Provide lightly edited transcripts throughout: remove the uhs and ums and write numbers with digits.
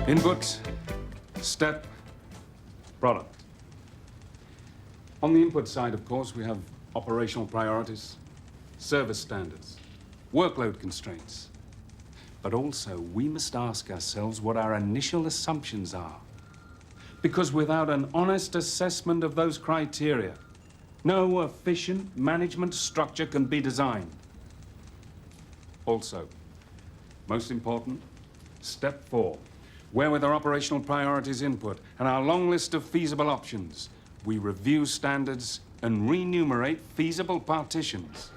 Input, step, product. On the input side, of course, we have operational priorities, service standards, workload constraints. But also, we must ask ourselves what our initial assumptions are. Because without an honest assessment of those criteria, no efficient management structure can be designed. Also, most important, step 4, where with our operational priorities input and our long list of feasible options, we review standards and remunerate feasible partitions.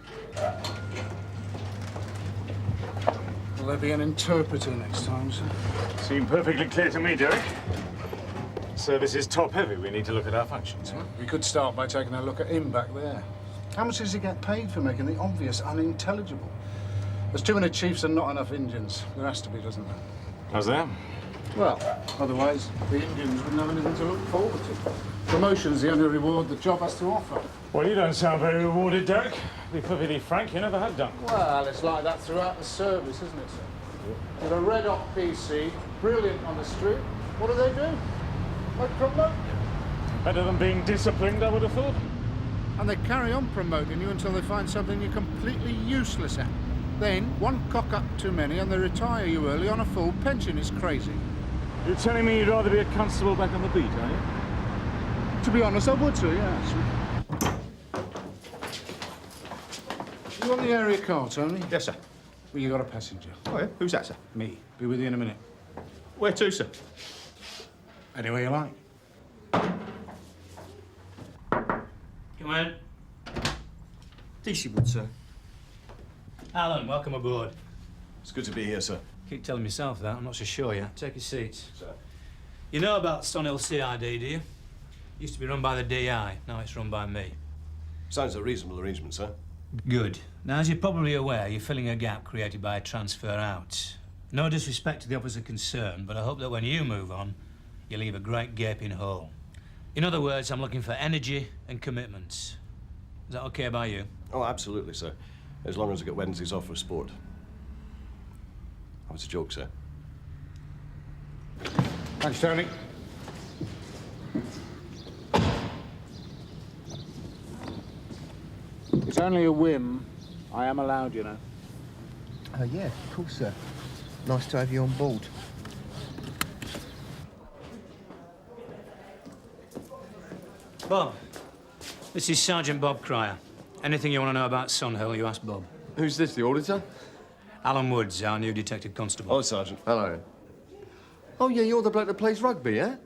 Will there be an interpreter next time, sir? Seemed perfectly clear to me, Derek. Service is top-heavy. We need to look at our functions. Huh? We could start by taking a look at him back there. How much does he get paid for making the obvious unintelligible? There's too many chiefs and not enough Indians. There has to be, doesn't there? How's that? Well, otherwise the Indians wouldn't have anything to look forward to. Promotion's the only reward the job has to offer. Well, you don't sound very rewarded, Derek. To be perfectly frank, you never have done. Well, it's like that throughout the service, isn't it, sir? With a red-hot PC, brilliant on the street, what do? They promote you. Better than being disciplined, I would have thought. And they carry on promoting you until they find something you're completely useless at. Then, one cock-up too many and they retire you early on a full pension. It's crazy. You're telling me you'd rather be a constable back on the beat, are you? To be honest, I would, sir, yes. You on the area car, Tony? Yes, sir. Well, you got a passenger. Oh, yeah? Who's that, sir? Me. Be with you in a minute. Where to, sir? Anywhere you like. Come in. Dashwood, sir. Alan, welcome aboard. It's good to be here, sir. Keep telling myself that. I'm not so sure yet. Take your seats. Sir. You know about Sunhill CID, do you? Used to be run by the DI. Now it's run by me. Sounds a reasonable arrangement, sir. Good. Now, as you're probably aware, you're filling a gap created by a transfer out. No disrespect to the officer concerned, but I hope that when you move on, you leave a great gaping hole. In other words, I'm looking for energy and commitments. Is that okay by you? Oh, absolutely, sir. As long as I get Wednesdays off for sport. That was a joke, sir. Thanks, Tony. It's only a whim. I am allowed, you know. Yeah, of course, sir. Nice to have you on board. Bob, this is Sergeant Bob Cryer. Anything you want to know about Sunhill, you ask Bob. Who's this, the auditor? Alan Woods, our new detective constable. Oh, Sergeant. Hello. Oh, yeah, you're the bloke that plays rugby, yeah?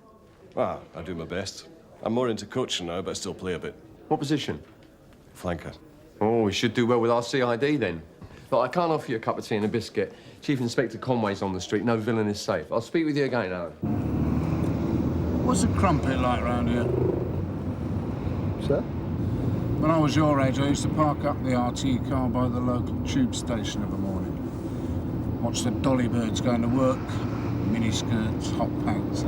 Well, I do my best. I'm more into coaching now, but I still play a bit. What position? Flanker. Oh, we should do well with our CID, then. But I can't offer you a cup of tea and a biscuit. Chief Inspector Conway's on the street. No villain is safe. I'll speak with you again, Alan. What's the crumpet like round here? Sir? When I was your age, I used to park up the RT car by the local tube station of a morning. Watch the dolly birds going to work. Miniskirts, hot pants.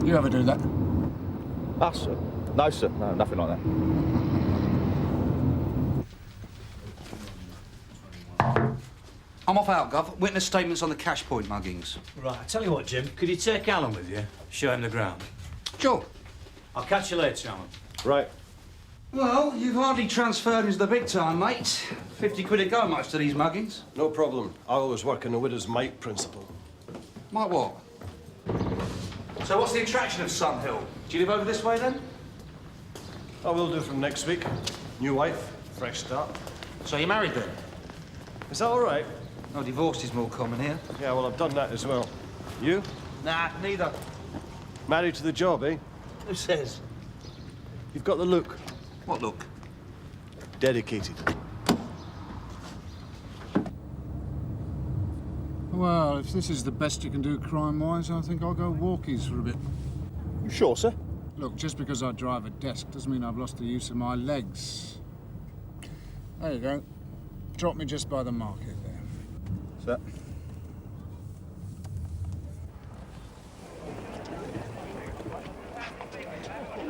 You ever do that? Us, sir? No, sir. No, nothing like that. I'm off out, Gov. Witness statements on the cash point muggings. Right, I tell you what, Jim, could you take Alan with you? Show him the ground. Sure. I'll catch you later, Alan. Right. Well, you've hardly transferred into the big time, mate. 50 quid a go, most of these muggings. No problem. I always work on the widow's mite principle. Might what? So what's the attraction of Sunhill? Do you live over this way, then? I will do from next week. New wife, fresh start. So you're married, then? Is that all right? No, divorced is more common here. Yeah, well, I've done that as well. You? Nah, neither. Married to the job, eh? Who says? You've got the look. What look? Dedicated. Well, if this is the best you can do crime-wise, I think I'll go walkies for a bit. You sure, sir? Look, just because I drive a desk doesn't mean I've lost the use of my legs. There you go. Drop me just by the market there. Sir?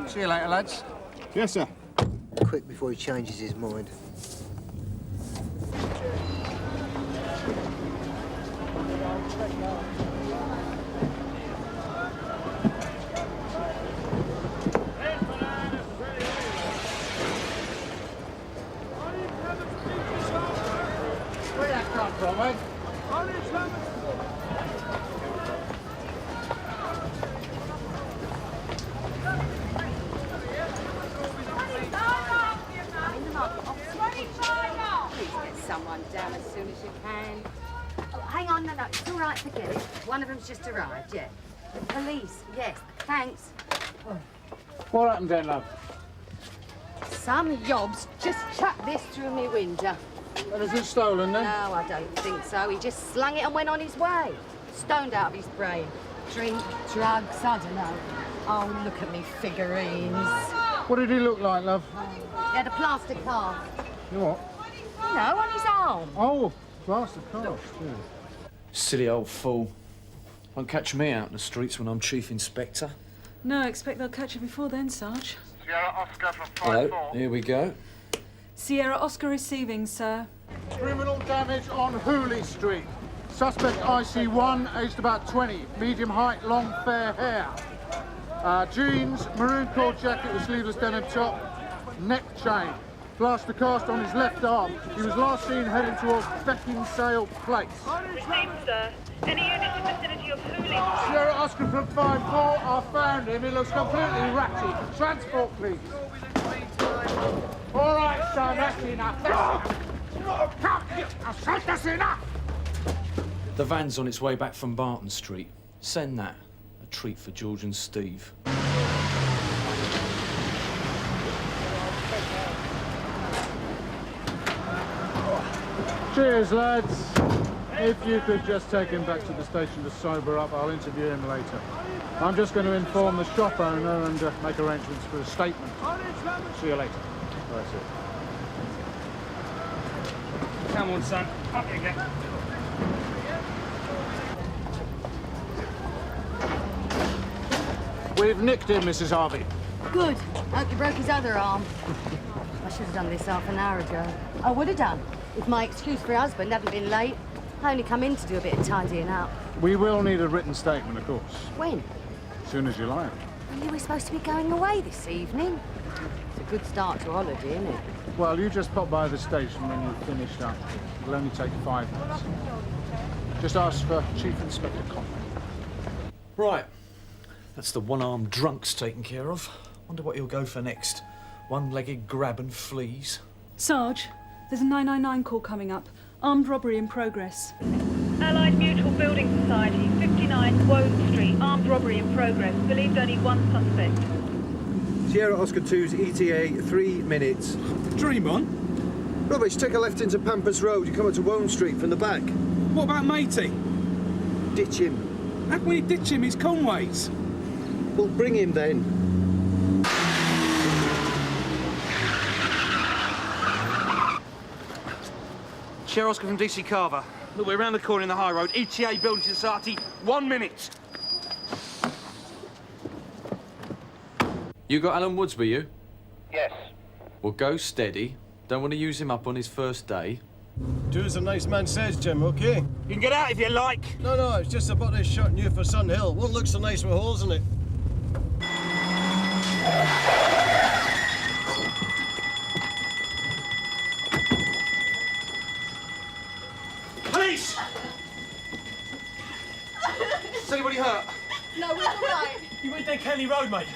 See you later, lads. Yes, sir. Quick before he changes his mind. from, eh? Get someone down as soon as you can. Oh, hang on, no, it's all right, forget it. One of them's just arrived, yeah. The police, yes, thanks. Oh. What happened then, love? Some yobs just chucked this through my window. And is it stolen, then? No, I don't think so. He just slung it and went on his way. Stoned out of his brain. Drink, drugs, I don't know. Oh, look at me figurines. What did he look like, love? He had a plaster cast. You what? No, on his arm. Oh, plaster cast, yeah. Silly old fool. Won't catch me out in the streets when I'm Chief Inspector. No, expect they'll catch you before then, Sarge. Sierra Oscar from 5-4. Hello, here we go. Sierra Oscar receiving, sir. Criminal damage on Hooley Street. Suspect IC1, aged about 20. Medium height, long, fair hair. Jeans, maroon cord jacket with sleeveless denim top. Neck chain. Plaster cast on his left arm. He was last seen heading towards Beckinsale Place. Received, sir. Any units in vicinity of Hooley Street? Sierra Oscar from 5-4, I found him. He looks completely ratty. Transport, please. All right, son, that's enough. I said that's enough. The van's on its way back from Barton Street. Send that. A treat for George and Steve. Cheers, lads. If you could just take him back to the station to sober up, I'll interview him later. I'm just going to inform the shop owner and make arrangements for a statement. See you later. That's it. Come on, son. Up you get. We've nicked him, Mrs. Harvey. Good. Hope you broke his other arm. I should have done this half an hour ago. I would have done, if my excuse for her husband hadn't been late. I only come in to do a bit of tidying up. We will need a written statement, of course. When? As soon as you like. Well, you were supposed to be going away this evening. It's a good start to a holiday, isn't it? Well, you just pop by the station when you've finished up. It'll only take 5 minutes. Just ask for Chief Inspector Colin. Right. That's the one-armed drunks taken care of. Wonder what he'll go for next. One-legged grab and fleas. Sarge, there's a 999 call coming up. Armed robbery in progress. Allied Mutual Building Society, 59 Woad Street. Armed robbery in progress. Believed only one suspect. Sierra Oscar 2's ETA, 3 minutes. Dream on? Rubbish, take a left into Pampas Road. You come up to Wone Street from the back. What about matey? Ditch him. How can we ditch him? He's Conway's. Well, bring him then. Sierra Oscar from DC Carver. Look, we're around the corner in the high road. ETA Building Society, 1 minute. You got Alan Woods with you? Yes. Well, go steady. Don't want to use him up on his first day. Do as a nice man says, Jim, OK? You can get out if you like. No, it's just about this shot new for Sun Hill. Won't look so nice with holes in it. Police! Is anybody hurt? No, we're all right. You went down Kenley Road, mate.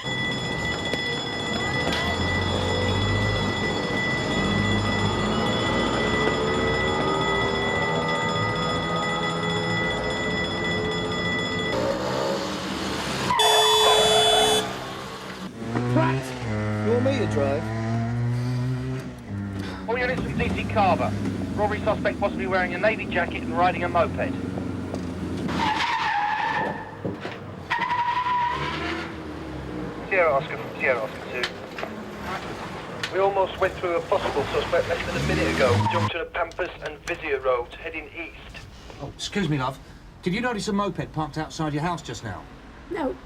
You want me to drive? All units from DC Carver. Robbery suspect possibly wearing a navy jacket and riding a moped. Sierra Oscar from Sierra Oscar 2. We almost went through a possible suspect less than a minute ago. Junction of Pampas and Vizier Roads, heading east. Oh, excuse me, love. Did you notice a moped parked outside your house just now? No.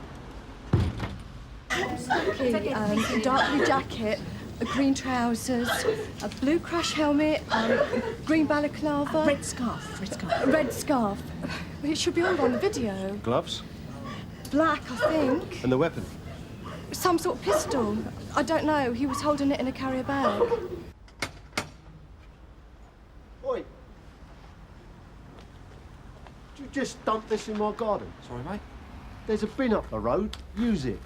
A dark blue jacket, green trousers, a blue crash helmet, green balaclava. Red scarf. Red scarf. It should be all on the video. Gloves? Black, I think. And the weapon? Some sort of pistol. I don't know. He was holding it in a carrier bag. Oi. You just dump this in my garden. Sorry, mate. There's a bin up the road. Use it.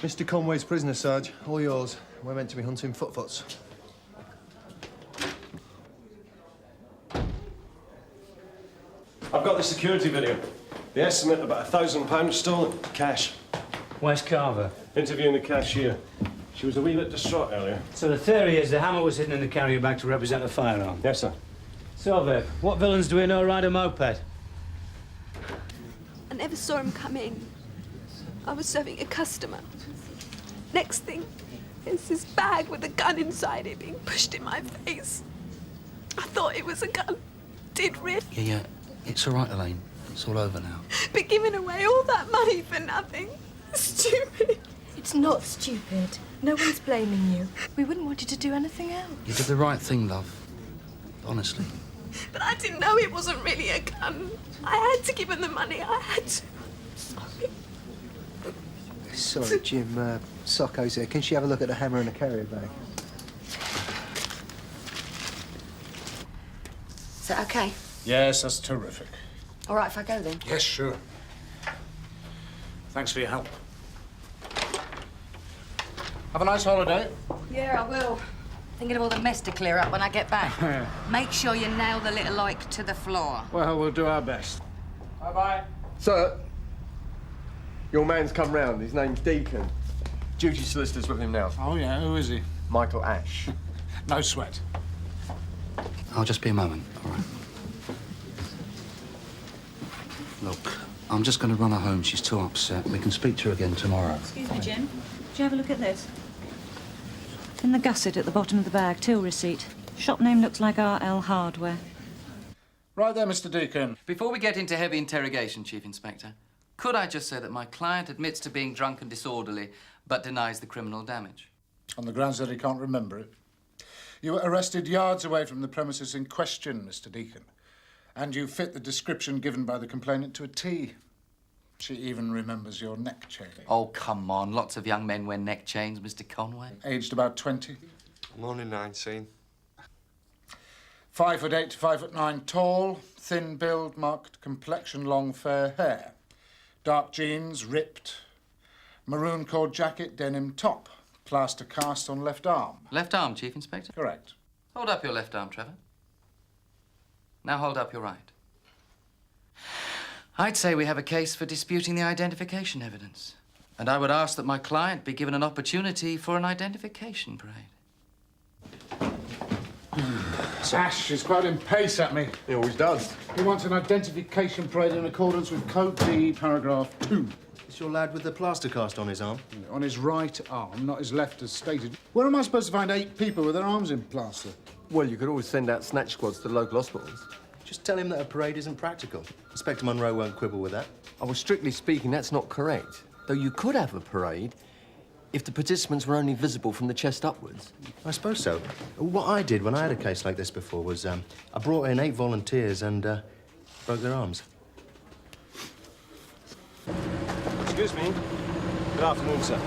Mr. Conway's prisoner, Sarge. All yours. We're meant to be hunting footfoots. I've got the security video. The estimate, about £1,000 stolen. Cash. Where's Carver? Interviewing the cashier. She was a wee bit distraught earlier. So the theory is the hammer was hidden in the carrier bag to represent a firearm? Yes, sir. So, Vic, what villains do we know ride a moped? I never saw him come in. I was serving a customer. Next thing, there's this bag with a gun inside it being pushed in my face. I thought it was a gun. Did really. Yeah. It's all right, Elaine. It's all over now. But giving away all that money for nothing. Stupid. It's not stupid. No one's blaming you. We wouldn't want you to do anything else. You did the right thing, love. Honestly. But I didn't know it wasn't really a gun. I had to give him the money. I had to. Sorry. Sorry, Jim. Socko's here. Can she have a look at the hammer and the carrier bag? Is that okay? Yes, that's terrific. All right if I go then? Yes, sure. Thanks for your help. Have a nice holiday. Yeah, I will. Thinking of all the mess to clear up when I get back. Make sure you nail the little oik to the floor. Well, we'll do our best. Bye-bye. Sir, your man's come round. His name's Deacon. Duty solicitor's with him now. Oh, yeah? Who is he? Michael Ash. No sweat. I'll just be a moment, all right? Look, I'm just going to run her home. She's too upset. We can speak to her again tomorrow. Excuse me, Jim. Did you have a look at this? In the gusset at the bottom of the bag, till receipt. Shop name looks like RL Hardware. Right there, Mr. Deacon. Before we get into heavy interrogation, Chief Inspector, could I just say that my client admits to being drunk and disorderly, but denies the criminal damage? On the grounds that he can't remember it. You were arrested yards away from the premises in question, Mr. Deacon. And you fit the description given by the complainant to a T. She even remembers your neck chain. Oh, come on. Lots of young men wear neck chains, Mr. Conway. Aged about 20. I'm only 19. 5'8" to 5'9" tall, thin build, marked complexion, long fair hair. Dark jeans, ripped. Maroon cord jacket, denim top. Plaster cast on left arm. Left arm, Chief Inspector? Correct. Hold up your left arm, Trevor. Now hold up your right. I'd say we have a case for disputing the identification evidence. And I would ask that my client be given an opportunity for an identification parade. Ash is quite in pace at me. He always does. He wants an identification parade in accordance with Code D, paragraph 2. It's your lad with the plaster cast on his arm? On his right arm, not his left as stated. Where am I supposed to find 8 people with their arms in plaster? Well, you could always send out snatch squads to the local hospitals. Just tell him that a parade isn't practical. Inspector Munro won't quibble with that. Oh, well, strictly speaking, that's not correct. Though you could have a parade if the participants were only visible from the chest upwards. I suppose so. What I did when I had a case like this before was I brought in 8 volunteers and broke their arms. Excuse me. Good afternoon, sir.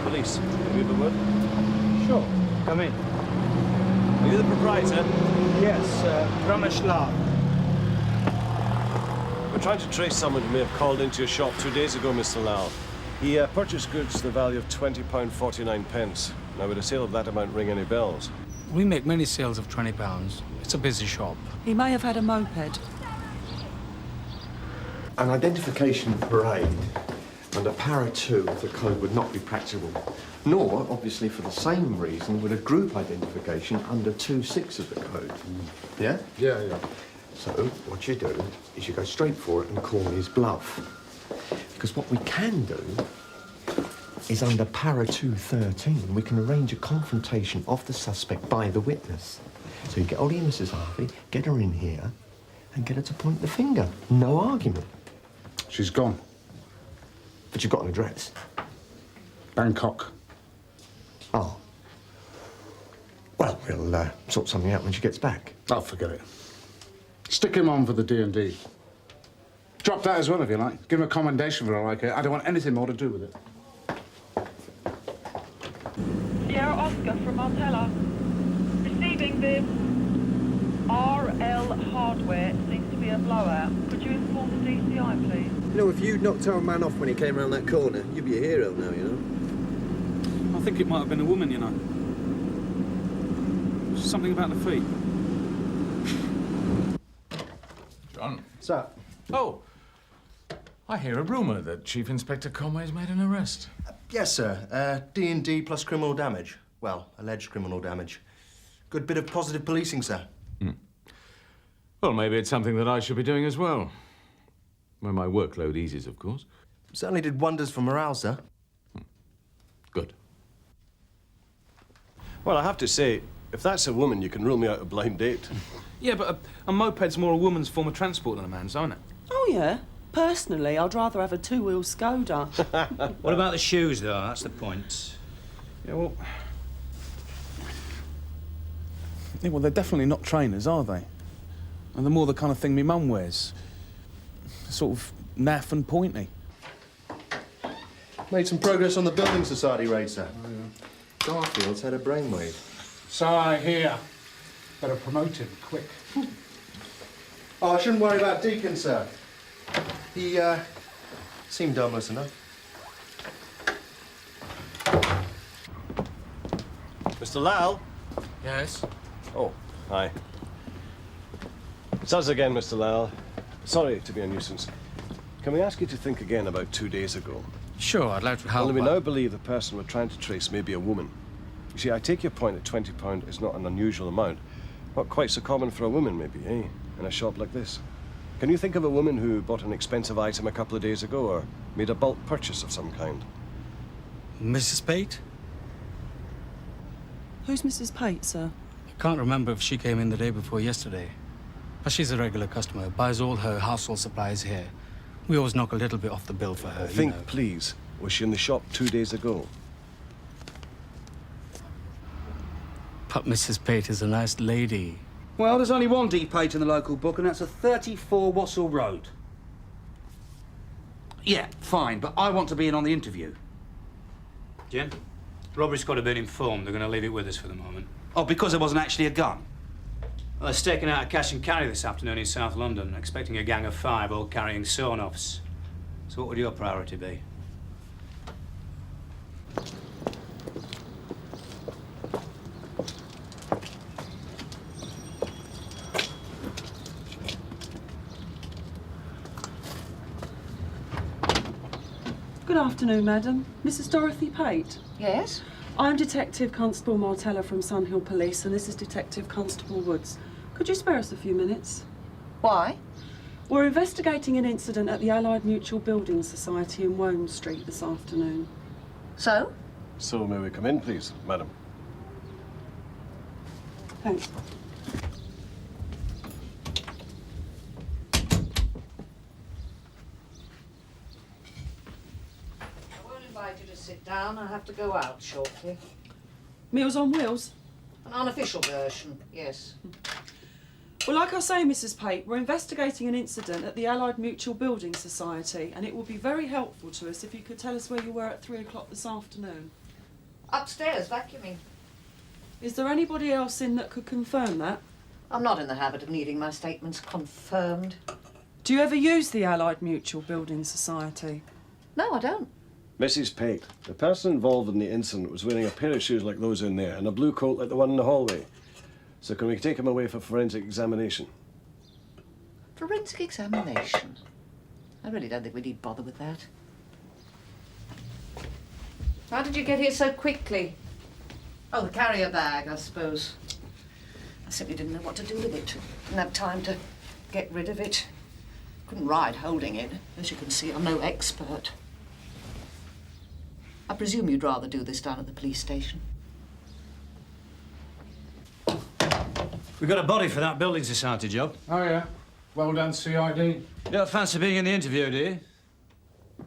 Police. Can we have a word? Sure. Come in. Are you the proprietor? Yes, Ramesh Lal. We're trying to trace someone who may have called into your shop 2 days ago, Mr. Lal. He purchased goods to the value of £20.49. Now, would a sale of that amount ring any bells? We make many sales of £20. It's a busy shop. He may have had a moped. An identification parade under para 2 of the code would not be practicable. Nor, obviously, for the same reason, would a group identification under 2.6 of the code. Yeah? Yeah, yeah. So, what you do is you go straight for it and call his bluff. Because what we can do is under para 213, we can arrange a confrontation of the suspect by the witness. So you get hold of Mrs. Harvey, get her in here, and get her to point the finger. No argument. She's gone. But you've got an address. Bangkok. Oh. Well, we'll sort something out when she gets back. I'll forget it. Stick him on for the D&D. Drop that as well, if you like. Give him a commendation for it, like it. I don't want anything more to do with it. Sierra Oscar from Martella. Receiving the RL hardware seems to be a blowout. Could you inform the DCI, please? You know, if you'd knocked our man off when he came round that corner, you'd be a hero now, you know. I think it might have been a woman, you know. Something about the feet. John. Sir. Oh, I hear a rumour that Chief Inspector Conway's made an arrest. Yes, sir. D&D plus criminal damage. Well, alleged criminal damage. Good bit of positive policing, sir. Well, maybe it's something that I should be doing as well. When my workload eases, of course. Certainly did wonders for morale, sir. Good. Well, I have to say, if that's a woman, you can rule me out a blind date. Yeah, but a moped's more a woman's form of transport than a man's, isn't it? Oh, yeah. Personally, I'd rather have a two-wheel Skoda. What about the shoes, though? That's the point. Yeah, well... Yeah, well, they're definitely not trainers, are they? And they're more the kind of thing my mum wears. Sort of naff and pointy. Made some progress on the Building Society raid, sir. Oh, yeah. Garfield's had a brainwave. So I hear. Better promote him, quick. Oh, I shouldn't worry about Deacon, sir. He, seemed harmless enough. Mr. Lal? Yes? Oh, hi. It's us again, Mr. Lal. Sorry to be a nuisance. Can we ask you to think again about 2 days ago? Sure, I'd like to help. Only we now believe the person we're trying to trace may be a woman. You see, I take your point that £20 is not an unusual amount. Not quite so common for a woman, maybe, eh? In a shop like this. Can you think of a woman who bought an expensive item a couple of days ago or made a bulk purchase of some kind? Mrs. Pate? Who's Mrs. Pate, sir? I can't remember if she came in the day before yesterday. But she's a regular customer, buys all her household supplies here. We always knock a little bit off the bill for her, Think, you know. please, was she in the shop 2 days ago? But Mrs. Pate is a nice lady. Well, there's only one D Pate in the local book, and that's a 34 Wassell Road. Yeah, fine, but I want to be in on the interview. Jim, robbery squad have been informed. They're going to leave it with us for the moment. Oh, because there wasn't actually a gun? Well, they're staking out a cash and carry this afternoon in South London, expecting a gang of 5 all carrying sawn-offs. So what would your priority be? Good afternoon, madam. Mrs. Dorothy Pate? Yes? I'm Detective Constable Martella from Sunhill Police, and this is Detective Constable Woods. Could you spare us a few minutes? Why? We're investigating an incident at the Allied Mutual Building Society in Wome Street this afternoon. So? So may we come in, please, madam? Thanks. I won't invite you to sit down. I have to go out shortly. Meals on Wheels? An unofficial version, yes. Well, like I say, Mrs. Pate, we're investigating an incident at the Allied Mutual Building Society, and it would be very helpful to us if you could tell us where you were at 3 o'clock this afternoon. Upstairs, vacuuming. Is there anybody else in that could confirm that? I'm not in the habit of needing my statements confirmed. Do you ever use the Allied Mutual Building Society? No, I don't. Mrs. Pate, the person involved in the incident was wearing a pair of shoes like those in there and a blue coat like the one in the hallway. So can we take him away for forensic examination? Forensic examination? I really don't think we need bother with that. How did you get here so quickly? Oh, the carrier bag, I suppose. I simply didn't know what to do with it. Didn't have time to get rid of it. Couldn't ride holding it. As you can see, I'm no expert. I presume you'd rather do this down at the police station. We got a body for that building society job. Oh, yeah? Well done, CID. You don't fancy being in the interview, do you?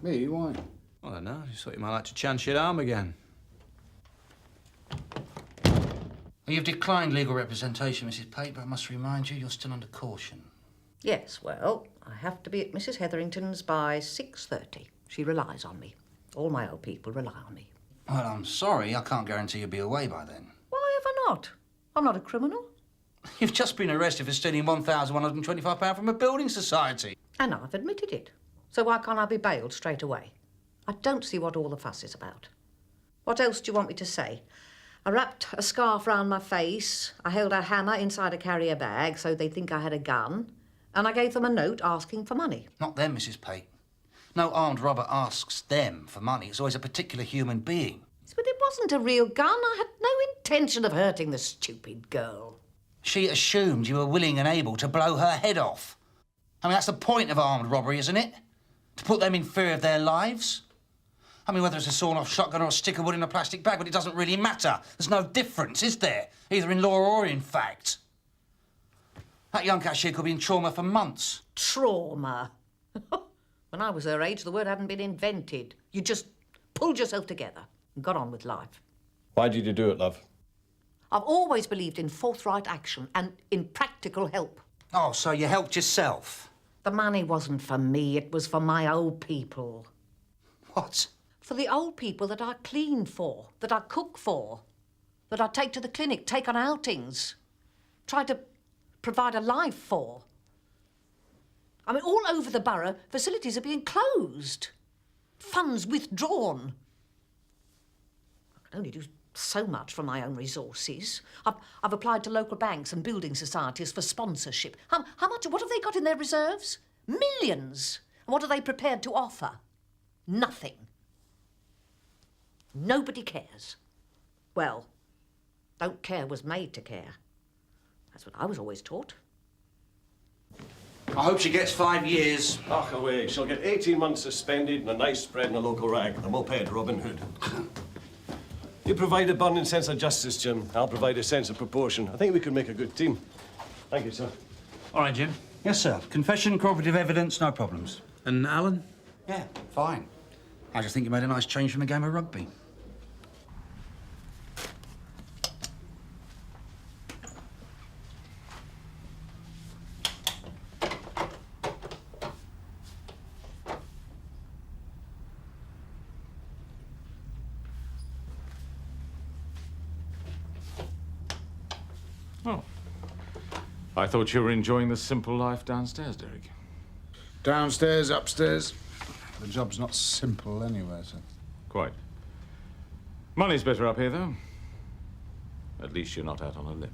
Me? Why? Well, I don't know. I just thought you might like to chance your arm again. Well, you've declined legal representation, Mrs. Pate, but I must remind you, you're still under caution. Yes, well, I have to be at Mrs. Hetherington's by 6:30. She relies on me. All my old people rely on me. Well, I'm sorry, I can't guarantee you'll be away by then. Why have I not? I'm not a criminal. You've just been arrested for stealing £1,125 from a building society. And I've admitted it. So why can't I be bailed straight away? I don't see what all the fuss is about. What else do you want me to say? I wrapped a scarf round my face, I held a hammer inside a carrier bag so they'd think I had a gun, and I gave them a note asking for money. Not them, Mrs. Pate. No armed robber asks them for money. It's always a particular human being. But it wasn't a real gun. I had no intention of hurting the stupid girl. She assumed you were willing and able to blow her head off. I mean, that's the point of armed robbery, isn't it? To put them in fear of their lives. I mean, whether it's a sawn-off shotgun or a stick of wood in a plastic bag, but it doesn't really matter. There's no difference, is there? Either in law or in fact. That young cashier could be in trauma for months. Trauma? When I was her age, the word hadn't been invented. You just pulled yourself together and got on with life. Why did you do it, love? I've always believed in forthright action and in practical help. Oh, so you helped yourself? The money wasn't for me, it was for my old people. What? For the old people that I clean for, that I cook for, that I take to the clinic, take on outings, try to provide a life for. I mean, all over the borough, facilities are being closed, funds withdrawn. I can only do so much from my own resources. I've applied to local banks and building societies for sponsorship. How much? What have they got in their reserves? Millions. And what are they prepared to offer? Nothing. Nobody cares. Well, don't care was made to care. That's what I was always taught. I hope she gets 5 years. Ach, away. She'll get 18 months suspended and a nice spread in a local rag. And we'll pay it Robin Hood. You provide a burning sense of justice, Jim. I'll provide a sense of proportion. I think we could make a good team. Thank you, sir. All right, Jim. Yes, sir. Confession, corroborative evidence, no problems. And Alan? Yeah, fine. I just think you made a nice change from the game of rugby. Oh. I thought you were enjoying the simple life downstairs, Derek. Downstairs, upstairs. The job's not simple anyway, sir. Quite. Money's better up here, though. At least you're not out on a limb.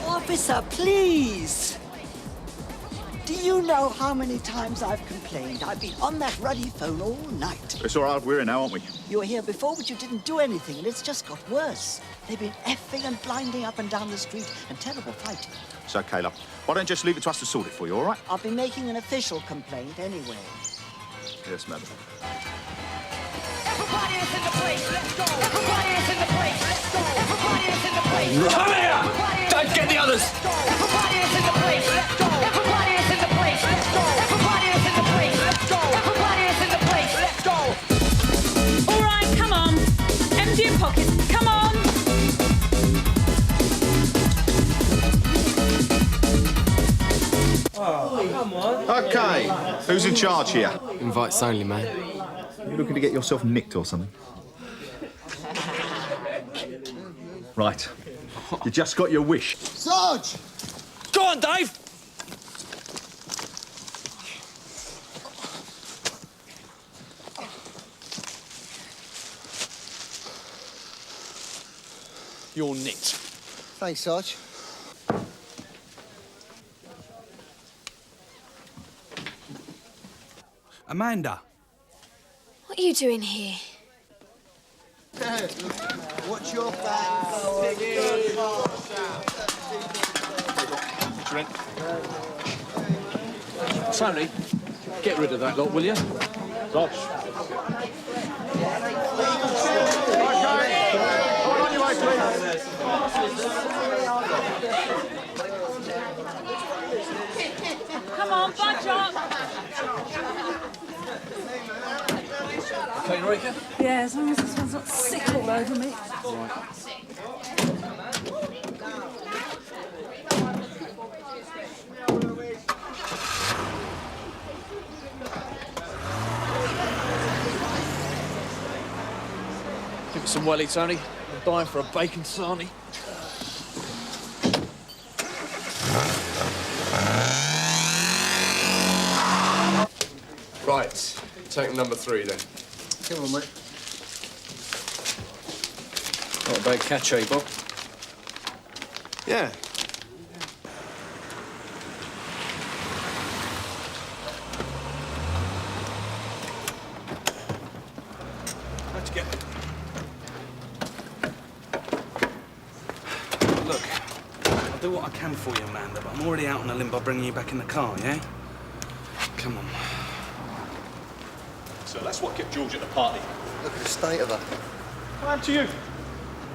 Officer, please! Do you know how many times I've complained? I've been on that ruddy phone all night. It's all right, we're here now, aren't we? You were here before, but you didn't do anything, and it's just got worse. They've been effing and blinding up and down the street, and terrible fighting. It's okay, love. Why don't you just leave it to us to sort it for you, all right? I'll be making an official complaint anyway. Yes, madam. Everybody is in the place, let's go! Everybody is in the place, let's go! Everybody is in the place! Come here! Don't get the others! Everybody is in the place, let's go! Everybody is in the place, let's go! Everybody is in the place, let's go! Everybody is in the place, let's go! All right, come on. Empty your pockets. Come on. Oh, come on. Okay, who's in charge here? Invites only, man. You looking to get yourself nicked or something? Right. You just got your wish. Sarge! Go on, Dave! You're nicked. Thanks, Sarge. Amanda. What are you doing here? Watch your back. Tony, get rid of that lot, will you? Hold on, you Come on, budge up. Okay, Rika? Yeah, as long as this one's not sick all over me. Give it some welly, Tony. I'm dying for a bacon sarnie. Right, take number 3 then. Come on, mate. Not a bad catch, eh, Bob? Yeah. How'd you get it? Look, I'll do what I can for you, Amanda, but I'm already out on a limb by bringing you back in the car, yeah? Come on. So that's what kept George at the party. Look at the state of her. What happened to you?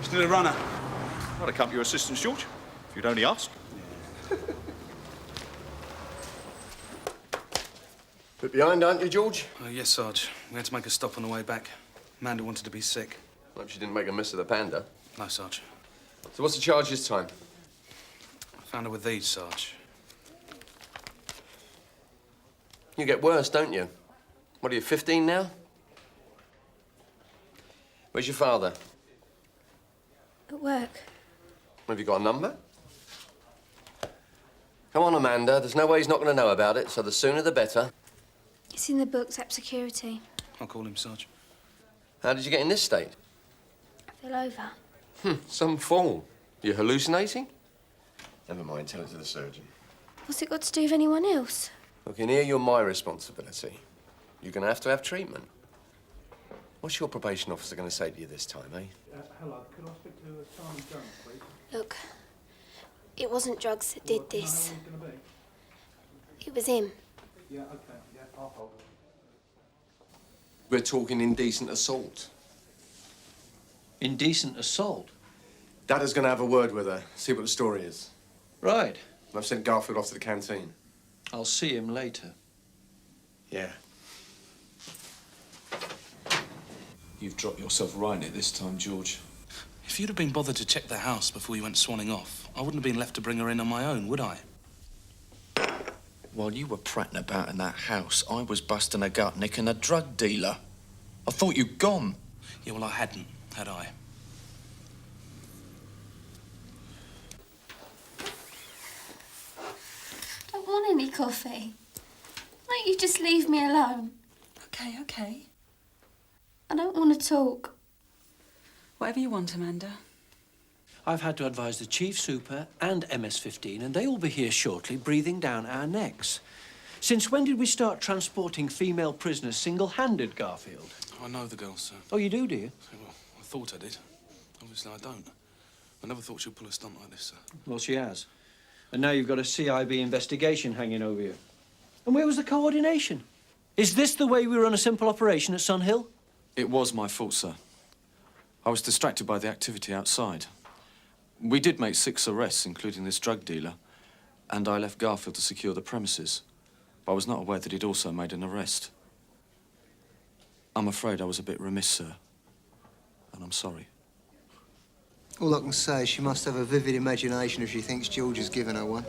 Still a runner. I'd have come to your assistance, George, if you'd only asked. Bit behind, aren't you, George? Oh, yes, Sarge. We had to make a stop on the way back. Amanda wanted to be sick. Hope she didn't make a mess of the panda. No, Sarge. So what's the charge this time? I found her with these, Sarge. You get worse, don't you? What are you, 15 now? Where's your father? At work. Have you got a number? Come on, Amanda. There's no way he's not going to know about it, so the sooner the better. It's in the books, at security. I'll call him, Sarge. How did you get in this state? I fell over. Some fool. You hallucinating? Never mind, tell it to the surgeon. What's it got to do with anyone else? Look, in here, you're my responsibility. You're going to have treatment. What's your probation officer going to say to you this time, eh? Hello, could I speak to Simon Jones, please? Look, it wasn't drugs that did this. It was him. Yeah, okay, yeah, I'll hold. We're talking indecent assault. Indecent assault? Dada's going to have a word with her, see what the story is. Right. And I've sent Garfield off to the canteen. I'll see him later. Yeah. You've dropped yourself right in it this time, George. If you'd have been bothered to check the house before you went swanning off, I wouldn't have been left to bring her in on my own, would I? While you were prattling about in that house, I was busting a gut, nicking a drug dealer. I thought you'd gone. Yeah, well, I hadn't, had I? I don't want any coffee. Why don't you just leave me alone? Okay, okay. I don't want to talk. Whatever you want, Amanda. I've had to advise the Chief Super and MS-15, and they will be here shortly, breathing down our necks. Since when did we start transporting female prisoners single-handed, Garfield? I know the girl, sir. Oh, you do you? Well, I thought I did. Obviously, I don't. I never thought she'd pull a stunt like this, sir. Well, she has. And now you've got a CIB investigation hanging over you. And where was the coordination? Is this the way we run a simple operation at Sun Hill? It was my fault, sir. I was distracted by the activity outside. We did make 6 arrests, including this drug dealer, and I left Garfield to secure the premises. But I was not aware that he'd also made an arrest. I'm afraid I was a bit remiss, sir, and I'm sorry. All I can say is she must have a vivid imagination if she thinks George has given her one.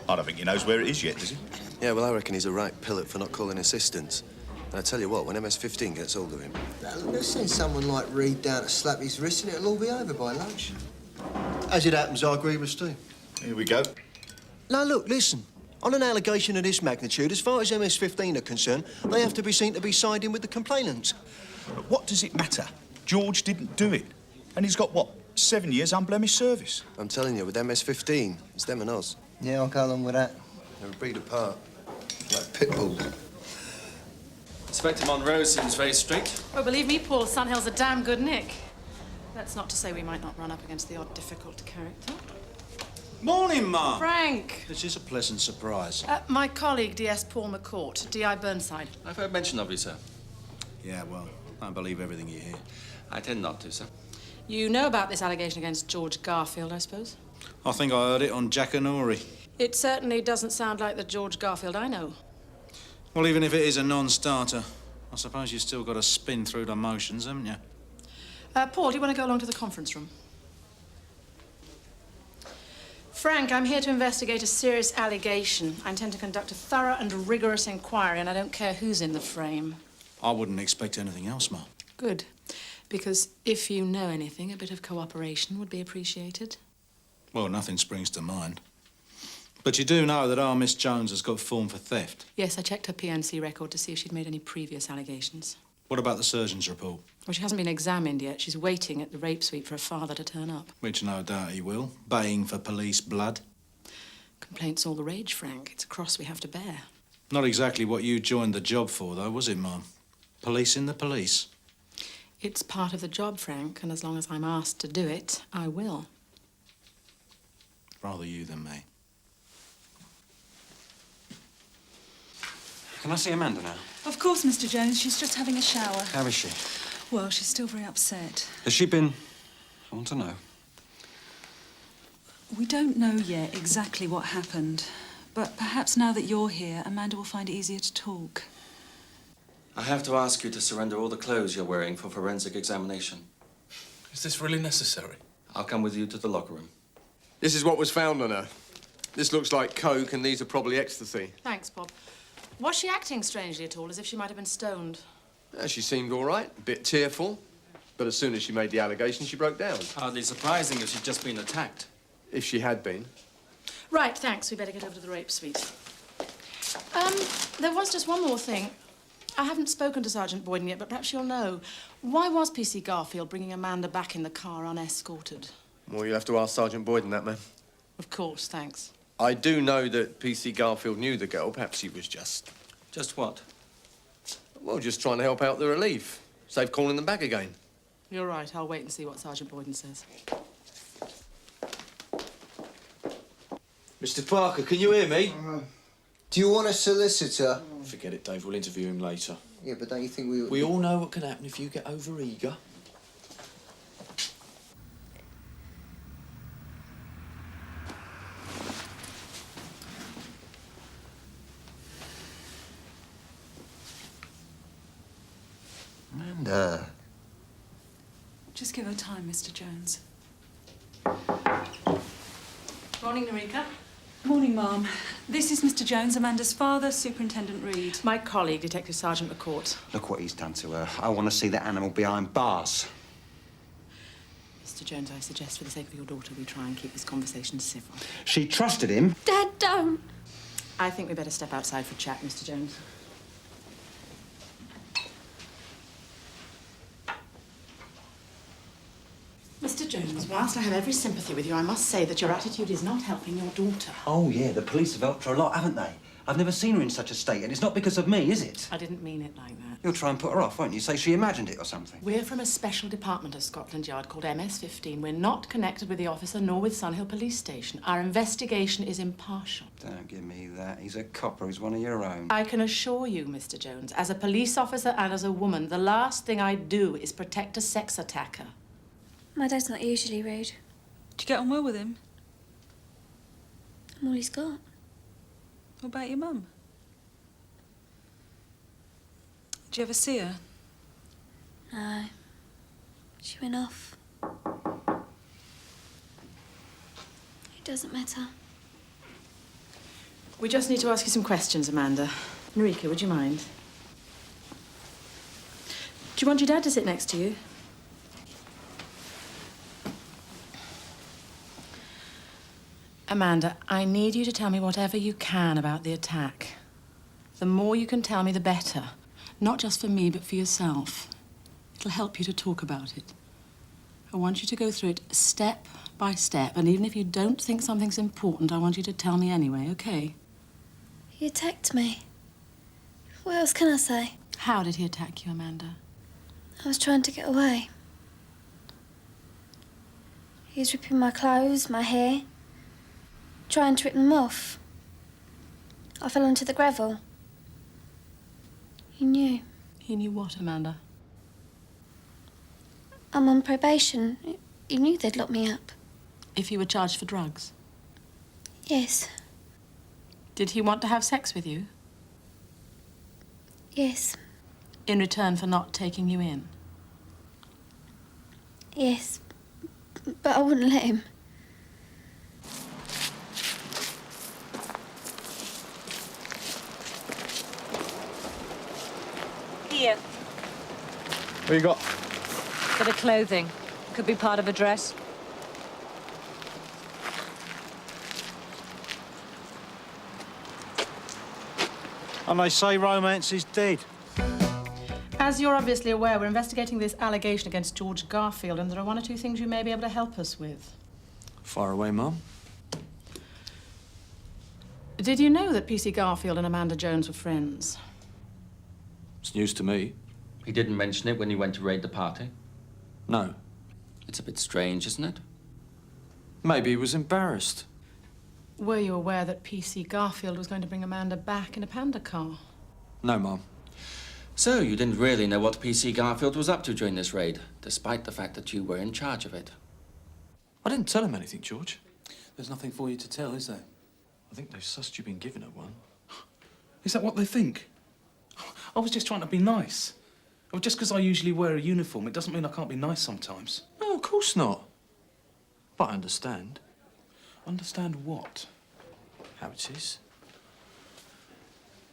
I don't think he knows where it is yet, does he? Yeah, well, I reckon he's a right pillock for not calling assistance. And I tell you what, when MS-15 gets hold of him... Now, they'll send someone like Reed down to slap his wrist and it'll all be over by lunch. As it happens, I agree with Steve. Here we go. Now, look, listen. On an allegation of this magnitude, as far as MS-15 are concerned, they have to be seen to be siding with the complainants. But what does it matter? George didn't do it. And he's got, what, 7 years unblemished service? I'm telling you, with MS-15, it's them and us. Yeah, I'll go along with that. They're a breed apart. Like pit bulls. Inspector Monroe seems very strict. Oh, believe me, Paul, Sunhill's a damn good nick. That's not to say we might not run up against the odd difficult character. Morning, Ma. Frank! This is a pleasant surprise. My colleague, DS Paul McCourt, DI Burnside. I've heard mention of you, sir. Yeah, well, I believe everything you hear. I tend not to, sir. You know about this allegation against George Garfield, I suppose? I think I heard it on Jackanory. It certainly doesn't sound like the George Garfield I know. Well, even if it is a non-starter, I suppose you've still got to spin through the motions, haven't you? Paul, do you want to go along to the conference room? Frank, I'm here to investigate a serious allegation. I intend to conduct a thorough and rigorous inquiry, and I don't care who's in the frame. I wouldn't expect anything else, Mum. Good. Because if you know anything, a bit of cooperation would be appreciated. Well, nothing springs to mind. But you do know that our Miss Jones has got form for theft. Yes, I checked her PNC record to see if she'd made any previous allegations. What about the surgeon's report? Well, she hasn't been examined yet. She's waiting at the rape suite for her father to turn up. Which no doubt he will, baying for police blood. Complaints all the rage, Frank. It's a cross we have to bear. Not exactly what you joined the job for, though, was it, Mum? Policing the police. It's part of the job, Frank, and as long as I'm asked to do it, I will. Rather you than me. Can I see Amanda now? Of course, Mr. Jones. She's just having a shower. How is she? Well, she's still very upset. Has she been... I want to know. We don't know yet exactly what happened, but perhaps now that you're here, Amanda will find it easier to talk. I have to ask you to surrender all the clothes you're wearing for forensic examination. Is this really necessary? I'll come with you to the locker room. This is what was found on her. This looks like coke, and these are probably ecstasy. Thanks, Bob. Was she acting strangely at all, as if she might have been stoned? She seemed all right, a bit tearful. But as soon as she made the allegation, she broke down. Hardly surprising if she'd just been attacked. If she had been. Right, thanks. We better get over to the rape suite. There was just one more thing. I haven't spoken to Sergeant Boyden yet, but perhaps you'll know. Why was PC Garfield bringing Amanda back in the car unescorted? Well, you'll have to ask Sergeant Boyden that, man. Of course, thanks. I do know that PC Garfield knew the girl. Perhaps he was just... Just what? Well, just trying to help out the relief. Save calling them back again. You're right. I'll wait and see what Sergeant Boyden says. Mr. Parker, can you hear me? Do you want a solicitor? Forget it, Dave. We'll interview him later. Yeah, but don't you think we... We all know what can happen if you get over-eager. Amanda. Just give her time, Mr. Jones. Morning, Narika. Morning, Ma'am. This is Mr. Jones, Amanda's father, Superintendent Reed. My colleague, Detective Sergeant McCourt. Look what he's done to her. I want to see that animal behind bars. Mr. Jones, I suggest for the sake of your daughter, we try and keep this conversation civil. She trusted him. Dad, don't. I think we better step outside for a chat, Mr. Jones. Mr. Jones, whilst I have every sympathy with you, I must say that your attitude is not helping your daughter. Oh, yeah, the police have helped her a lot, haven't they? I've never seen her in such a state, and it's not because of me, is it? I didn't mean it like that. You'll try and put her off, won't you? Say she imagined it or something. We're from a special department of Scotland Yard called MS-15. We're not connected with the officer nor with Sunhill Police Station. Our investigation is impartial. Don't give me that. He's a copper. He's one of your own. I can assure you, Mr. Jones, as a police officer and as a woman, the last thing I'd do is protect a sex attacker. My dad's not usually rude. Do you get on well with him? I'm all he's got. What about your mum? Did you ever see her? No. She went off. It doesn't matter. We just need to ask you some questions, Amanda. Narika, would you mind? Do you want your dad to sit next to you? Amanda, I need you to tell me whatever you can about the attack. The more you can tell me, the better. Not just for me, but for yourself. It'll help you to talk about it. I want you to go through it step by step, and even if you don't think something's important, I want you to tell me anyway, okay? He attacked me. What else can I say? How did he attack you, Amanda? I was trying to get away. He was ripping my clothes, my hair, trying to rip them off. I fell onto the gravel. He knew. He knew what, Amanda? I'm on probation. You knew they'd lock me up. If you were charged for drugs? Yes. Did he want to have sex with you? Yes. In return for not taking you in? Yes. But I wouldn't let him. Here. What you got? Bit of clothing. Could be part of a dress. And they say romance is dead. As you're obviously aware, we're investigating this allegation against George Garfield, and there are one or two things you may be able to help us with. Fire away, Mum. Did you know that PC Garfield and Amanda Jones were friends? It's news to me. He didn't mention it when you went to raid the party? No. It's a bit strange, isn't it? Maybe he was embarrassed. Were you aware that PC Garfield was going to bring Amanda back in a panda car? No, Mum. So, you didn't really know what PC Garfield was up to during this raid, despite the fact that you were in charge of it? I didn't tell him anything, George. There's nothing for you to tell, is there? I think they've sussed you've been given her one. Is that what they think? I was just trying to be nice. Oh, just because I usually wear a uniform, it doesn't mean I can't be nice sometimes. No, of course not. But I understand. Understand what? How it is.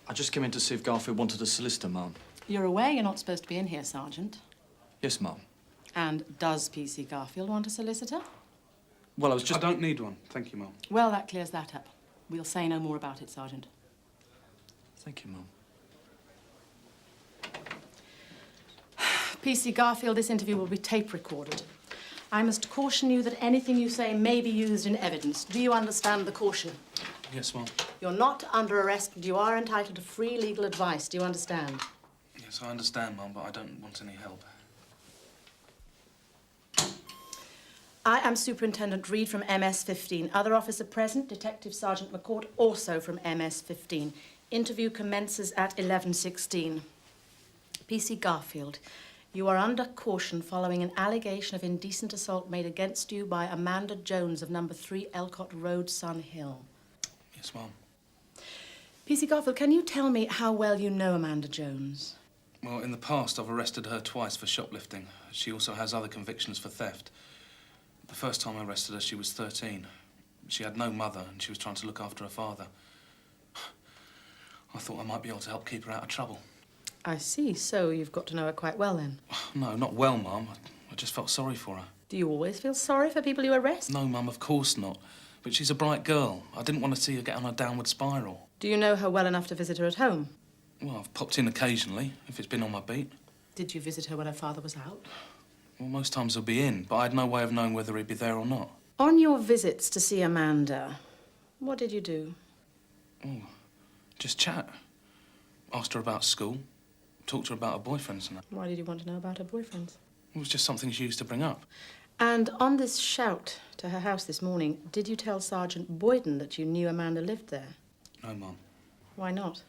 I just came in to see if Garfield wanted a solicitor, Mum. You're aware you're not supposed to be in here, Sergeant. Yes, Mum. And does PC Garfield want a solicitor? Well, I was just... I don't need one. Thank you, Mum. Well, that clears that up. We'll say no more about it, Sergeant. Thank you, Mum. PC Garfield, this interview will be tape recorded. I must caution you that anything you say may be used in evidence. Do you understand the caution? Yes, Mum. You're not under arrest, but you are entitled to free legal advice. Do you understand? Yes, I understand, Mum, but I don't want any help. I am Superintendent Reed from MS-15. Other officer present, Detective Sergeant McCourt, also from MS-15. Interview commences at 11:16. PC Garfield, you are under caution following an allegation of indecent assault made against you by Amanda Jones of number 3 Elcott Road, Sun Hill. Yes, Mum. PC Garfield, can you tell me how well you know Amanda Jones? Well, in the past, I've arrested her twice for shoplifting. She also has other convictions for theft. The first time I arrested her, she was 13. She had no mother, and she was trying to look after her father. I thought I might be able to help keep her out of trouble. I see. So you've got to know her quite well, then? No, not well, Mum. I just felt sorry for her. Do you always feel sorry for people you arrest? No, Mum, of course not. But she's a bright girl. I didn't want to see her get on a downward spiral. Do you know her well enough to visit her at home? Well, I've popped in occasionally, if it's been on my beat. Did you visit her when her father was out? Well, most times he'll be in, but I had no way of knowing whether he'd be there or not. On your visits to see Amanda, what did you do? Oh, just chat. Asked her about school. Talked to her about her boyfriends and that. Why did you want to know about her boyfriends? It was just something she used to bring up. And on this shout to her house this morning, did you tell Sergeant Boyden that you knew Amanda lived there? No, Mum. Why not?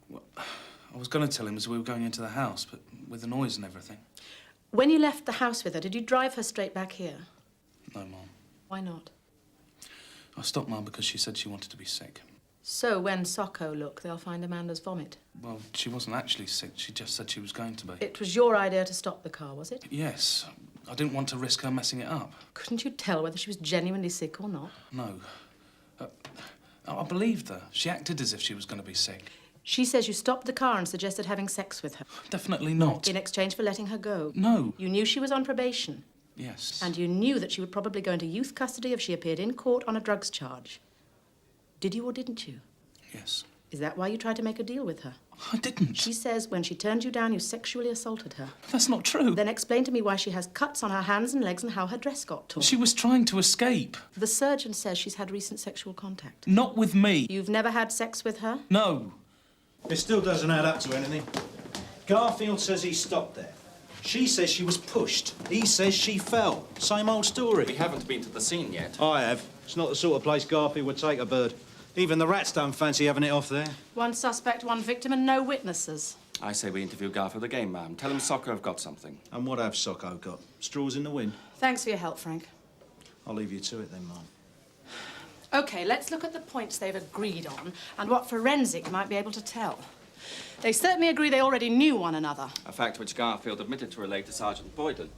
Well, I was going to tell him as we were going into the house, but with the noise and everything. When you left the house with her, did you drive her straight back here? No, Mum. Why not? I stopped Mum because she said she wanted to be sick. So when Socko look, they'll find Amanda's vomit. Well, she wasn't actually sick. She just said she was going to be. It was your idea to stop the car, was it? Yes. I didn't want to risk her messing it up. Couldn't you tell whether she was genuinely sick or not? No. I believed her. She acted as if she was going to be sick. She says you stopped the car and suggested having sex with her. Definitely not. In exchange for letting her go. No. You knew she was on probation. Yes. And you knew that she would probably go into youth custody if she appeared in court on a drugs charge. Did you or didn't you? Yes. Is that why you tried to make a deal with her? I didn't. She says when she turned you down, you sexually assaulted her. That's not true. Then explain to me why she has cuts on her hands and legs and how her dress got torn. She was trying to escape. The surgeon says she's had recent sexual contact. Not with me. You've never had sex with her? No. It still doesn't add up to anything. Garfield says he stopped there. She says she was pushed. He says she fell. Same old story. We haven't been to the scene yet. I have. It's not the sort of place Garfield would take a bird. Even the rats don't fancy having it off there. One suspect, one victim, and no witnesses. I say we interview Garfield again, ma'am. Tell him Socko have got something. And what have Socko got? Straws in the wind? Thanks for your help, Frank. I'll leave you to it then, Mum. OK, let's look at the points they've agreed on and what forensic might be able to tell. They certainly agree they already knew one another. A fact which Garfield admitted to relate to Sergeant Boyden.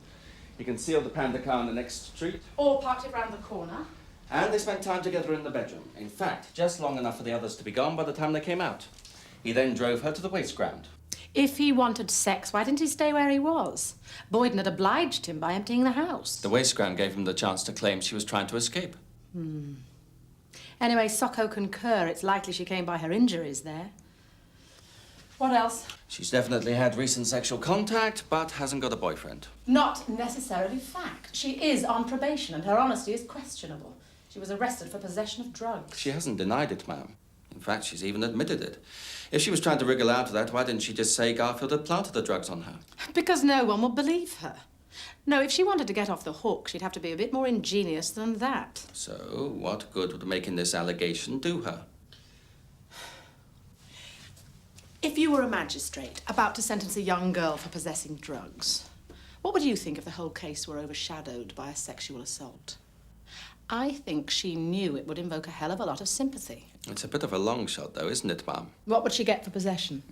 He concealed the Panda car in the next street. Or parked it round the corner. And they spent time together in the bedroom. In fact, just long enough for the others to be gone by the time they came out. He then drove her to the waste ground. If he wanted sex, why didn't he stay where he was? Boyden had obliged him by emptying the house. The waste ground gave him the chance to claim she was trying to escape. Anyway, Socko concur. It's likely she came by her injuries there. What else? She's definitely had recent sexual contact, but hasn't got a boyfriend. Not necessarily fact. She is on probation and her honesty is questionable. She was arrested for possession of drugs. She hasn't denied it, ma'am. In fact, she's even admitted it. If she was trying to wriggle out of that, why didn't she just say Garfield had planted the drugs on her? Because no one would believe her. No, if she wanted to get off the hook, she'd have to be a bit more ingenious than that. So, what good would making this allegation do her? If you were a magistrate about to sentence a young girl for possessing drugs, what would you think if the whole case were overshadowed by a sexual assault? I think she knew it would invoke a hell of a lot of sympathy. It's a bit of a long shot, though, isn't it, ma'am? What would she get for possession?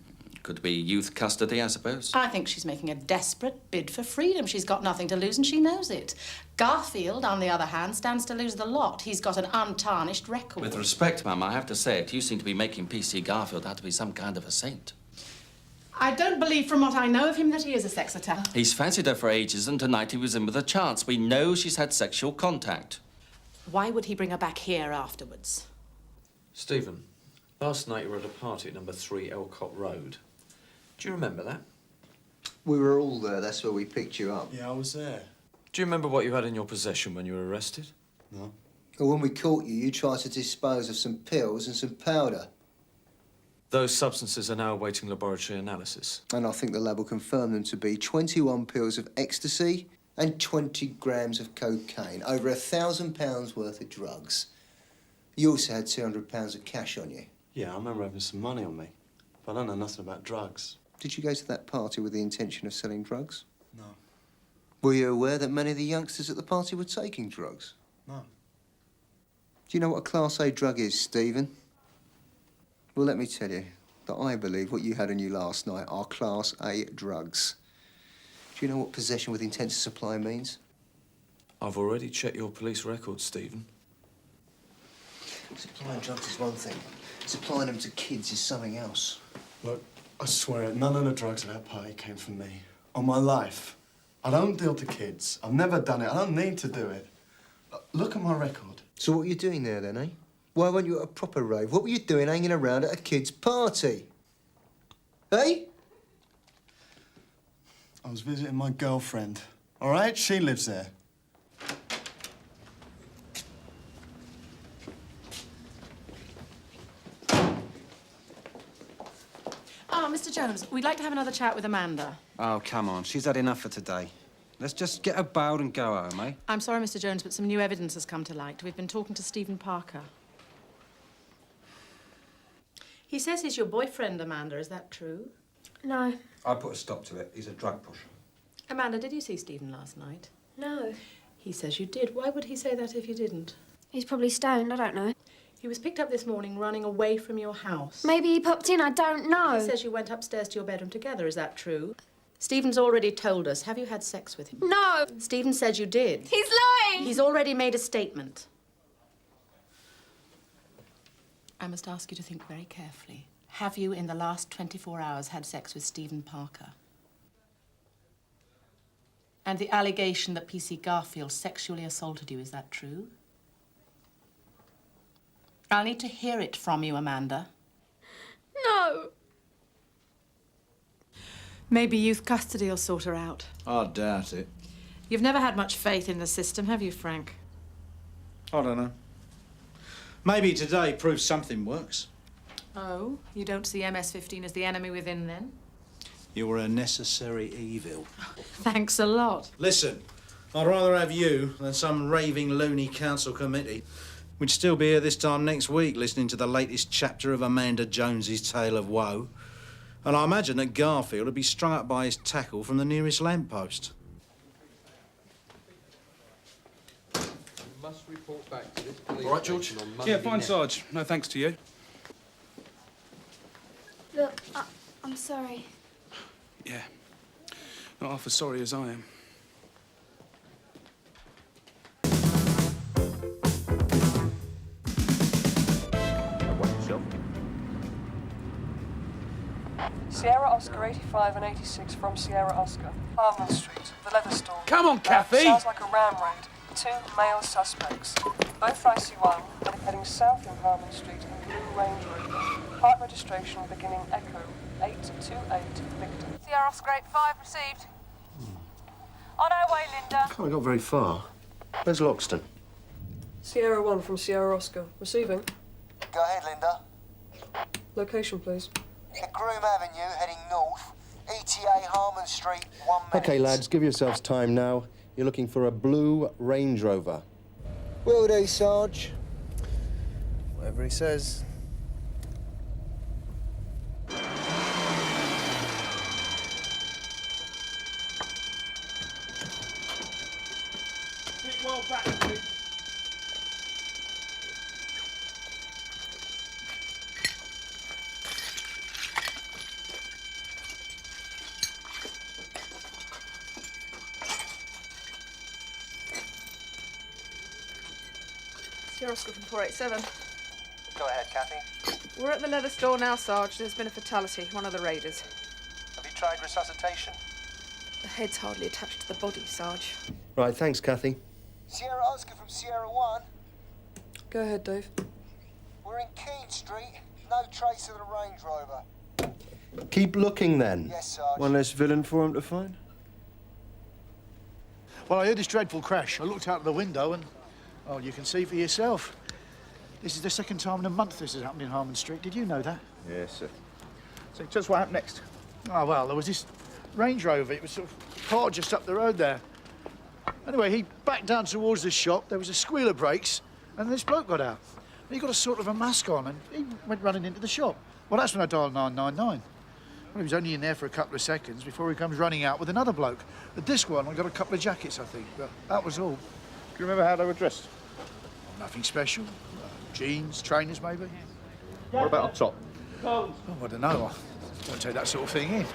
Could be youth custody, I suppose. I think she's making a desperate bid for freedom. She's got nothing to lose and she knows it. Garfield, on the other hand, stands to lose the lot. He's got an untarnished record. With respect, ma'am, I have to say it. You seem to be making PC Garfield out to be some kind of a saint. I don't believe from what I know of him that he is a sex attacker. He's fancied her for ages and tonight he was in with a chance. We know she's had sexual contact. Why would he bring her back here afterwards? Stephen, last night you were at a party at number 3 Elcott Road. Do you remember that? We were all there. That's where we picked you up. Yeah, I was there. Do you remember what you had in your possession when you were arrested? No. Well, when we caught you, you tried to dispose of some pills and some powder. Those substances are now awaiting laboratory analysis. And I think the lab will confirm them to be 21 pills of ecstasy and 20 grams of cocaine. Over £1,000 worth of drugs. You also had £200 of cash on you. Yeah, I remember having some money on me. But I don't know nothing about drugs. Did you go to that party with the intention of selling drugs? No. Were you aware that many of the youngsters at the party were taking drugs? No. Do you know what a Class A drug is, Stephen? Well, let me tell you that I believe what you had on you last night are Class A drugs. Do you know what possession with intent to supply means? I've already checked your police records, Stephen. Supplying drugs is one thing. Supplying them to kids is something else. Look, I swear it, none of the drugs at that party came from me. On my life. I don't deal to kids. I've never done it. I don't need to do it. Look at my record. So what were you doing there then, eh? Why weren't you at a proper rave? What were you doing hanging around at a kid's party? Eh? I was visiting my girlfriend. All right? She lives there. Mr. Jones, we'd like to have another chat with Amanda. Oh, come on. She's had enough for today. Let's just get her bailed and go home, eh? I'm sorry, Mr. Jones, but some new evidence has come to light. We've been talking to Stephen Parker. He says he's your boyfriend, Amanda. Is that true? No. I put a stop to it. He's a drug pusher. Amanda, did you see Stephen last night? No. He says you did. Why would he say that if you didn't? He's probably stoned, I don't know. He was picked up this morning running away from your house. Maybe he popped in, I don't know. He says you went upstairs to your bedroom together. Is that true? Stephen's already told us. Have you had sex with him? No. Stephen said you did. He's lying. He's already made a statement. I must ask you to think very carefully. Have you, in the last 24 hours, had sex with Stephen Parker? And the allegation that PC Garfield sexually assaulted you, is that true? I'll need to hear it from you, Amanda. No. Maybe youth custody will sort her out. I doubt it. You've never had much faith in the system, have you, Frank? I don't know. Maybe today proves something works. Oh, you don't see MS-15 as the enemy within, then? You're a necessary evil. Thanks a lot. Listen, I'd rather have you than some raving loony council committee. We'd still be here this time next week listening to the latest chapter of Amanda Jones's Tale of Woe. And I imagine that Garfield would be strung up by his tackle from the nearest lamppost. You must report back to this police All right, George? station on Monday Yeah, fine, next. Sarge. No thanks to you. Look, I'm sorry. Yeah. Not half as sorry as I am. Sierra Oscar 85 and 86 from Sierra Oscar. Harman Street, the leather store. Come on, Kathy! Sounds like a ram raid. 2 male suspects. Both IC1 and heading south in Harman Street in blue Range Rover. Part registration beginning Echo 828 Victor. Sierra Oscar 85 received. On our way, Linda. Can't got very far. Where's Loxton? Sierra 1 from Sierra Oscar. Receiving. Go ahead, Linda. Location, please. Groom Avenue, heading north. ETA Harman Street, 1 minute. OK, lads, give yourselves time now. You're looking for a blue Range Rover. Will do, Sarge. Whatever he says. Sit well back, please. Sierra Oscar from 487. Go ahead, Kathy. We're at the leather store now, Sarge. There's been a fatality, one of the raiders. Have you tried resuscitation? The head's hardly attached to the body, Sarge. Right, thanks, Kathy. Sierra Oscar from Sierra 1. Go ahead, Dave. We're in Keene Street. No trace of the Range Rover. Keep looking, then. Yes, Sarge. One less villain for him to find. Well, I heard this dreadful crash. I looked out of the window and, well, you can see for yourself. This is the second time in a month this has happened in Harman Street. Did you know that? Yes, sir. So just what happened next? Oh, well, there was this Range Rover. It was sort of parked just up the road there. Anyway, he backed down towards the shop. There was a squeal of brakes, and this bloke got out. He got a sort of a mask on, and he went running into the shop. Well, that's when I dialed 999. Well, he was only in there for a couple of seconds before he comes running out with another bloke. But this one, I got a couple of jackets, I think. But that was all. Do you remember how they were dressed? Oh, nothing special. Jeans, trainers, maybe. What about on top? Oh, I don't know. I don't take that sort of thing in.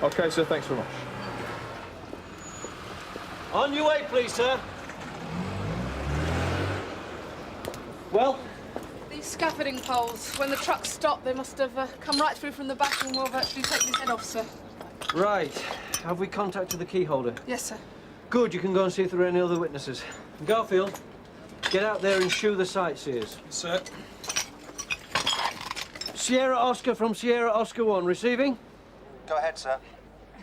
OK, sir, thanks very much. On your way, please, sir. Well? These scaffolding poles, when the truck stopped, they must have come right through from the back and will virtually take his head off, sir. Right. Have we contacted the key holder? Yes, sir. Good, you can go and see if there are any other witnesses. Garfield, get out there and shoo the sightseers. Sir. Sierra Oscar from Sierra Oscar 1, receiving? Go ahead, sir.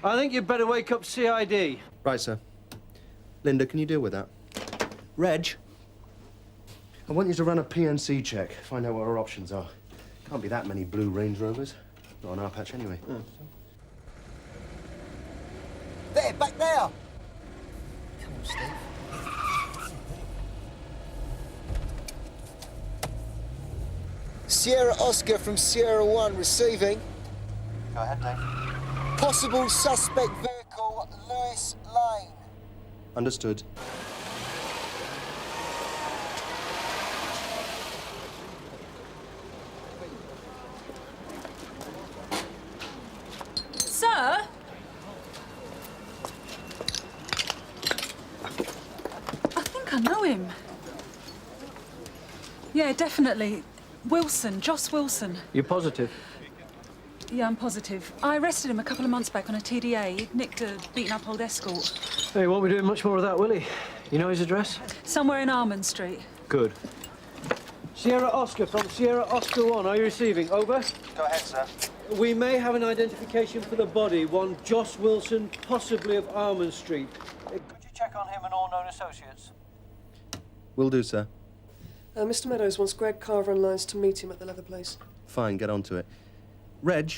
I think you'd better wake up CID. Right, sir. Linda, can you deal with that? Reg, I want you to run a PNC check. Find out what our options are. Can't be that many blue Range Rovers. Not on our patch, anyway. There, back there. Come on, Steve. Sierra Oscar from Sierra 1 receiving. Go ahead, Dave. Possible suspect vehicle, Lewis Lane. Understood. Sir? I think I know him. Yeah, definitely. Wilson, Joss Wilson. You're positive? Yeah, I'm positive. I arrested him a couple of months back on a TDA. He'd nicked a beaten-up old Escort. Hey, he won't be doing much more of that, will he? You know his address? Somewhere in Almond Street. Good. Sierra Oscar from Sierra Oscar 1, are you receiving? Over? Go ahead, sir. We may have an identification for the body, one Joss Wilson, possibly of Almond Street. Could you check on him and all known associates? Will do, sir. Mr. Meadows wants Greg Carver and Lines to meet him at the leather place. Fine, get on to it. Reg,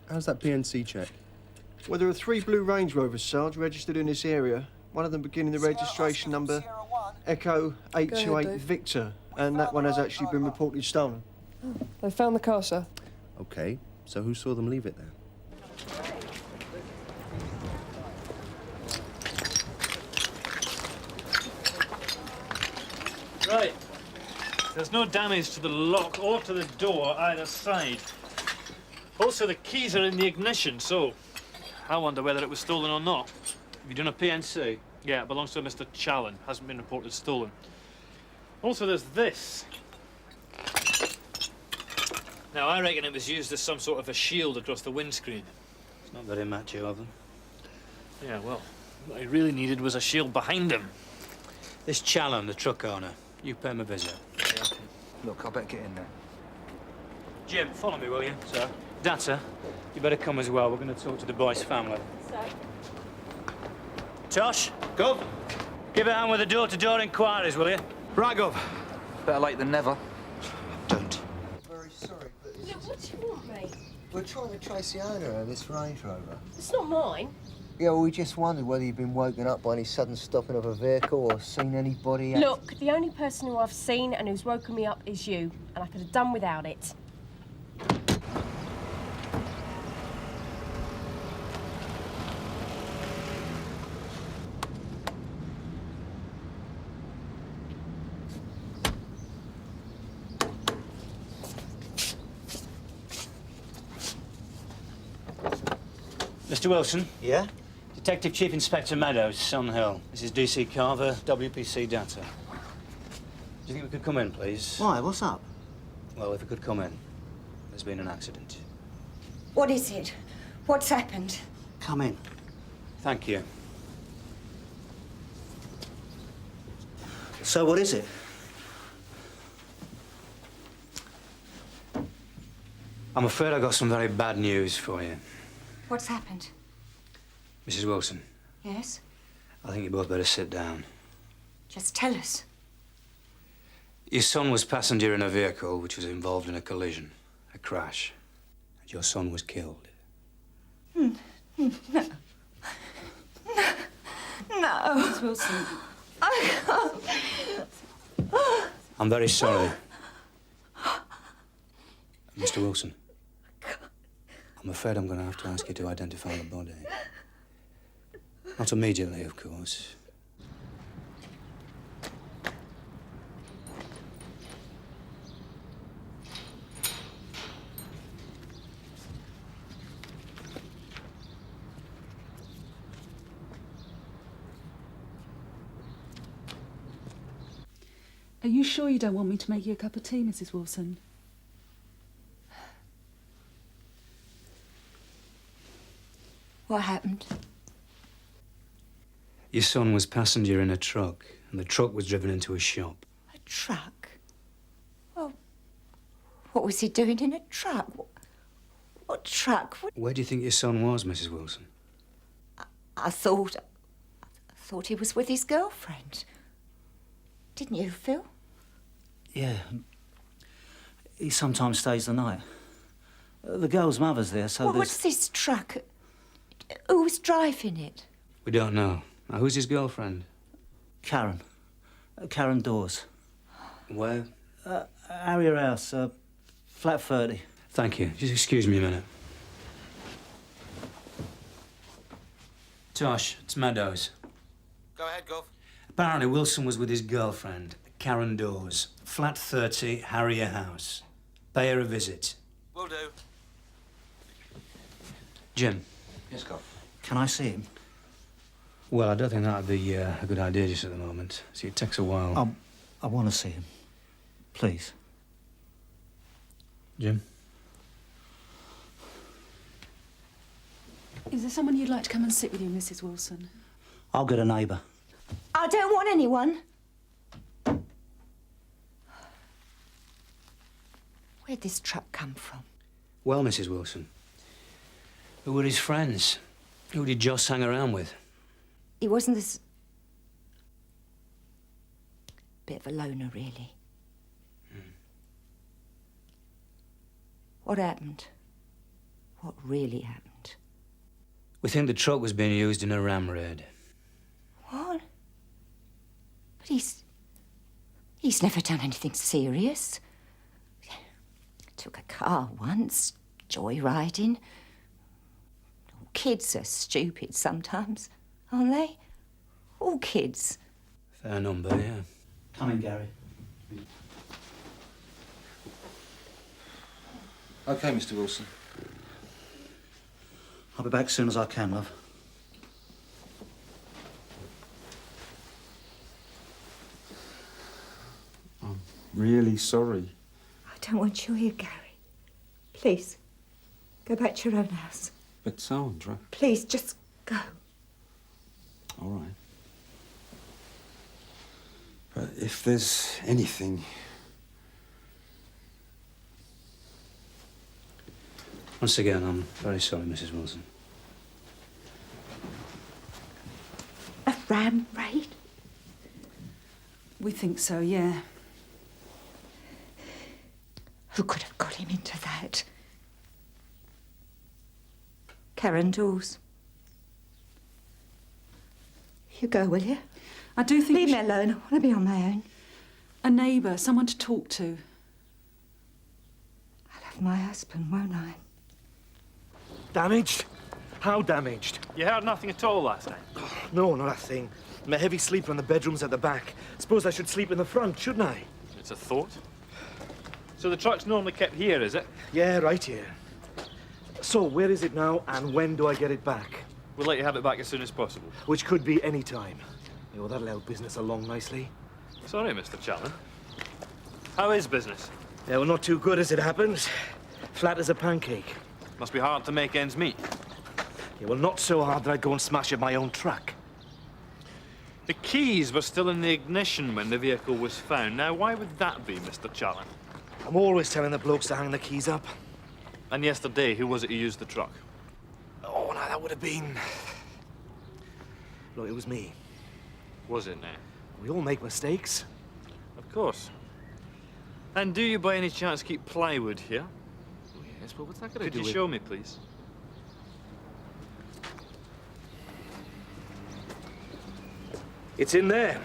how's that PNC check? Well, there are 3 blue Range Rovers, Sarge, registered in this area. One of them beginning the registration number Echo 828 Dave. Victor, and that one has actually been reported stolen. I found the car, sir. OK. So who saw them leave it there? Right. There's no damage to the lock or to the door either side. Also, the keys are in the ignition, so I wonder whether it was stolen or not. Have you done a PNC? Yeah, it belongs to a Mr. Challen. Hasn't been reported stolen. Also, there's this. Now, I reckon it was used as some sort of a shield across the windscreen. It's not very macho of them. Yeah, well, what he really needed was a shield behind him. This Challen, the truck owner, you pay him a visit. Yeah, okay. Look, I better get in there. Jim, follow me, will you? Sir? Data, You better come as well. We're going to talk to the boy's family. Tosh? Gov? Give a hand with the door-to-door inquiries, will you? Right, Gov. Better late than never. Don't. Very sorry, but Look, what do you want, mate? we're trying to trace the owner of this Range Rover. It's not mine. Yeah, well, we just wondered whether you'd been woken up by any sudden stopping of a vehicle or seen anybody... Look, the only person who I've seen and who's woken me up is you, and I could have done without it. Mr. Wilson? Yeah? Detective Chief Inspector Meadows, Sun Hill. This is DC Carver, WPC Data. Do you think we could come in, please? Why? What's up? Well, if we could come in. There's been an accident. What is it? What's happened? Come in. Thank you. So what is it? I'm afraid I got some very bad news for you. What's happened? Mrs. Wilson, Yes? I think you both better sit down. Just tell us. Your son was passenger in a vehicle which was involved in a collision, a crash. And your son was killed. No. No. Miss Wilson. I can't. I'm very sorry. Mr. Wilson, I'm afraid I'm going to have to ask you to identify the body. Not immediately, of course. Are you sure you don't want me to make you a cup of tea, Mrs. Wilson? What happened? Your son was passenger in a truck, and the truck was driven into a shop. A truck? Well, what was he doing in a truck? What truck? Where do you think your son was, Mrs. Wilson? I thought he was with his girlfriend. Didn't you, Phil? Yeah. He sometimes stays the night. The girl's mother's there, so Well, there's... what's this truck? Who was driving it? We don't know. Now, who's his girlfriend? Karen. Karen Dawes. Where? Harrier House, flat 30. Thank you. Just excuse me a minute. Tosh, it's Meadows. Go ahead, Gov. Apparently, Wilson was with his girlfriend, Karen Dawes, flat 30, Harrier House. Pay her a visit. Will do. Jim. Yes, Gov. Can I see him? Well, I don't think that'd be a good idea just at the moment. See, it takes a while. I want to see him. Please. Jim? Is there someone you'd like to come and sit with you, Mrs. Wilson? I'll get a neighbour. I don't want anyone. Where'd this truck come from? Well, Mrs. Wilson, who were his friends? Who did Joss hang around with? He wasn't this... bit of a loner, really. What happened? What really happened? We think the truck was being used in a ram raid. What? But he's never done anything serious. Took a car once, joyriding. Kids are stupid sometimes, aren't they? All kids. Fair number, yeah. Come in, Gary. OK, Mr Wilson. I'll be back as soon as I can, love. I'm really sorry. I don't want you here, Gary. Please, go back to your own house. But Sandra... Please, just go. All right. But if there's anything... Once again, I'm very sorry, Mrs. Wilson. A ram raid? We think so, yeah. Who could have got him into that? Karen Dawes. You go, will you? I do think... Leave me alone. I want to be on my own. A neighbour, someone to talk to. I'll have my husband, won't I? Damaged? How damaged? You heard nothing at all last night? No, not a thing. I'm a heavy sleeper in the bedrooms at the back. Suppose I should sleep in the front, shouldn't I? It's a thought. So the truck's normally kept here, is it? Yeah, right here. So, where is it now, and when do I get it back? We'll let you have it back as soon as possible. Which could be any time. You know, that'll help business along nicely. Sorry, Mr. Challen. How is business? Yeah, well, not too good as it happens. Flat as a pancake. Must be hard to make ends meet. Yeah, well, not so hard that I'd go and smash up my own truck. The keys were still in the ignition when the vehicle was found. Now, why would that be, Mr. Challen? I'm always telling the blokes to hang the keys up. And yesterday, who was it who used the truck? Oh, now that would have been... Look, it was me. Was it now? We all make mistakes. Of course. And do you by any chance keep plywood here? Oh, yes, but what's that going to do Could you with... show me, please? It's in there.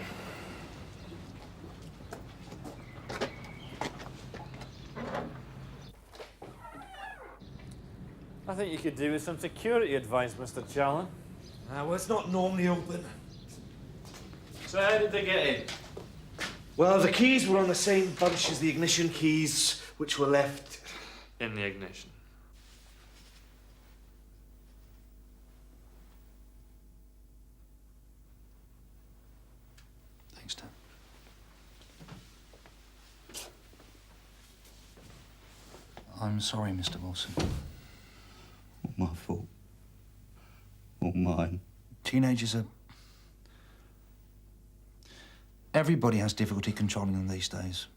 I think you could do with some security advice, Mr. Challen. Well, it's not normally open. So how did they get in? Well, the keys were on the same bunch as the ignition keys, which were left... In the ignition. Thanks, Dann. I'm sorry, Mr. Wilson. All my fault. All mine. Teenagers are... Everybody has difficulty controlling them these days.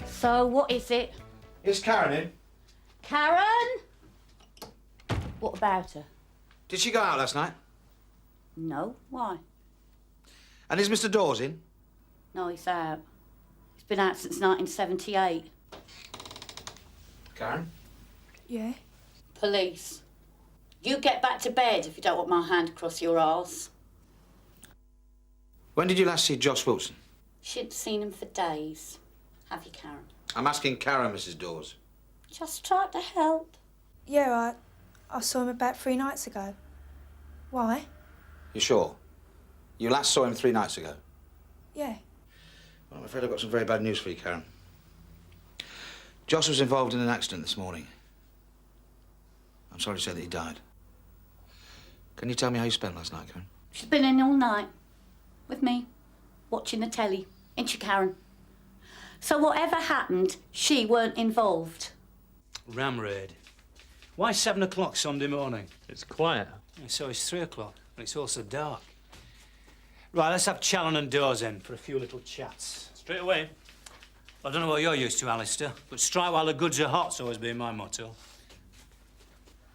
So, what is it? Is Karen in? Karen? What about her? Did she go out last night? No. Why? And is Mr. Dawes in? No, he's out. He's been out since 1978. Karen? Yeah? Police. You get back to bed if you don't want my hand across your arse. When did you last see Josh Wilson? She'd seen him for days. Have you, Karen? I'm asking Karen, Mrs. Dawes. Just tried to help. Yeah, I saw him about 3 nights ago. Why? You sure? You last saw him 3 nights ago? Yeah. Well, I'm afraid I've got some very bad news for you, Karen. Josh was involved in an accident this morning. I'm sorry to say that he died. Can you tell me how you spent last night, Karen? She's been in all night. With me. Watching the telly. Ain't she, Karen? So whatever happened, she weren't involved. Ram raid. Why 7 o'clock Sunday morning? It's quiet. So it's 3 o'clock, but it's also dark. Right, let's have Challen and Dawes in for a few little chats. Straight away. I don't know what you're used to, Alistair, but strike while the goods are hot's always been my motto.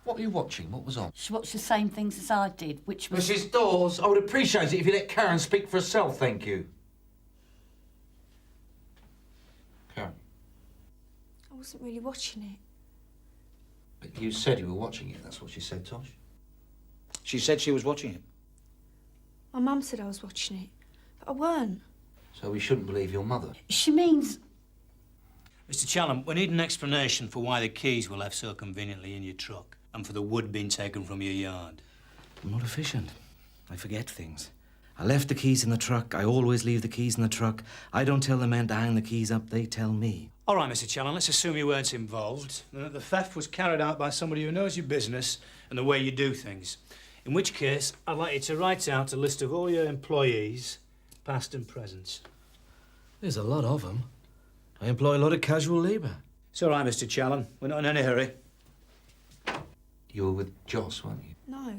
What were you watching? What was on? She watched the same things as I did, which was... Mrs. Dawes, I would appreciate it if you let Karen speak for herself, thank you. Karen, I wasn't really watching it. but you said you were watching it. That's what she said, Tosh. She said she was watching it. My mum said I was watching it, but I weren't. So we shouldn't believe your mother. She means... Mr. Challam, we need an explanation for why the keys were left so conveniently in your truck and for the wood being taken from your yard. I'm not efficient. I forget things. I left the keys in the truck. I always leave the keys in the truck. I don't tell the men to hang the keys up. They tell me. All right, Mr. Challam, let's assume you weren't involved and that the theft was carried out by somebody who knows your business and the way you do things. In which case, I'd like you to write out a list of all your employees, past and present. There's a lot of them. I employ a lot of casual labour. It's all right, Mr. Challam. We're not in any hurry. You were with Joss, weren't you? No.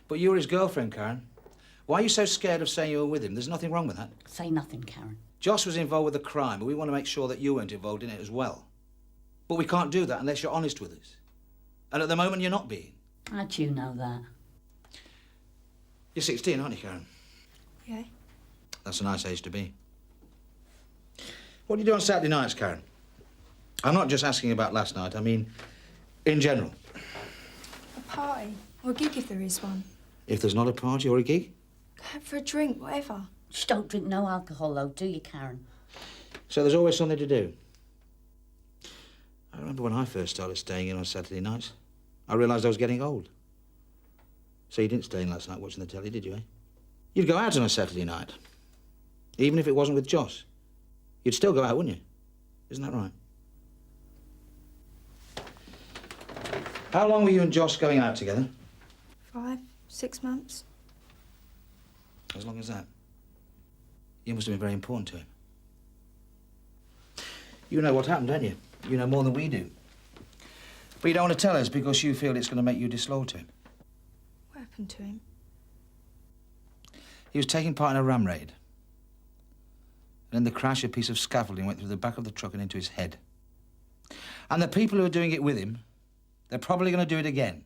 But you were his girlfriend, Karen. Why are you so scared of saying you were with him? There's nothing wrong with that. Say nothing, Karen. Joss was involved with the crime, but we want to make sure that you weren't involved in it as well. But we can't do that unless you're honest with us. And at the moment, you're not being. How'd you know that? You're 16, aren't you, Karen? Yeah. That's a nice age to be. What do you do on Saturday nights, Karen? I'm not just asking about last night, I mean, in general. A party. Or a gig if there is one. If there's not a party or a gig? Go out for a drink, whatever. You don't drink no alcohol, though, do you, Karen? So there's always something to do. I remember when I first started staying in on Saturday nights. I realised I was getting old. So you didn't stay in last night watching the telly, did you, eh? You'd go out on a Saturday night. Even if it wasn't with Joss. You'd still go out, wouldn't you? Isn't that right? How long were you and Joss going out together? 5, 6 months. As long as that. You must have been very important to him. You know what happened, don't you? You know more than we do. But you don't want to tell us because you feel it's going to make you disloyal to him. What happened to him? He was taking part in a ram raid. And in the crash, a piece of scaffolding went through the back of the truck and into his head. And the people who are doing it with him, they're probably going to do it again.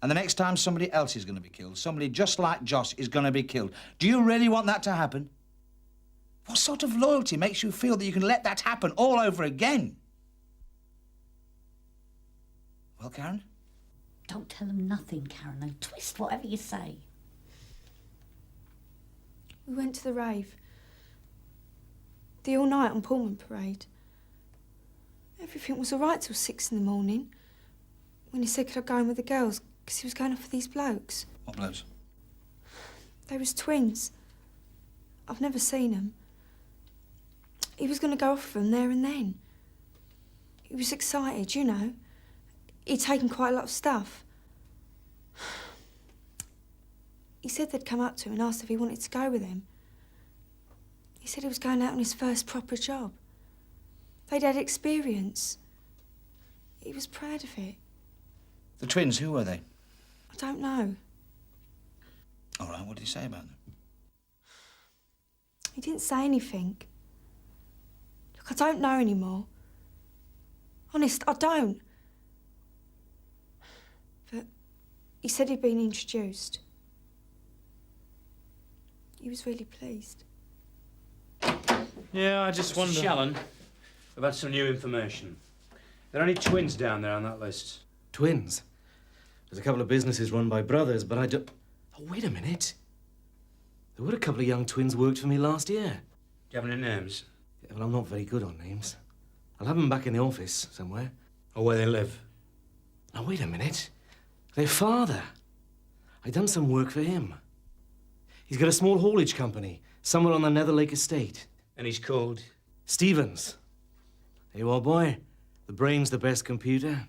And the next time somebody else is going to be killed, somebody just like Joss is going to be killed. Do you really want that to happen? What sort of loyalty makes you feel that you can let that happen all over again? Well, Karen? Don't tell them nothing, Karen. They'll twist whatever you say. We went to the rave. The all-night on Pullman Parade. Everything was all right till 6 in the morning. When he said could I go in with the girls, because he was going off with these blokes. What blokes? They was twins. I've never seen them. He was going to go off with them there and then. He was excited, you know. He'd taken quite a lot of stuff. He said they'd come up to him and asked if he wanted to go with him. He said he was going out on his first proper job. They'd had experience. He was proud of it. The twins, who were they? I don't know. All right, what did he say about them? He didn't say anything. Look, I don't know anymore. Honest, I don't. But he said he'd been introduced. He was really pleased. Yeah, I just wonder... Shallen, we've had some new information. There are any twins down there on that list? Twins? There's a couple of businesses run by brothers, but I don't... Oh, wait a minute. There were a couple of young twins worked for me last year. Do you have any names? Yeah, well, I'm not very good on names. I'll have them back in the office somewhere. Or where they live? Now, wait a minute. Their father. I done some work for him. He's got a small haulage company somewhere on the Netherlake estate. And he's called? Stevens. Hey, old boy, the brain's the best computer.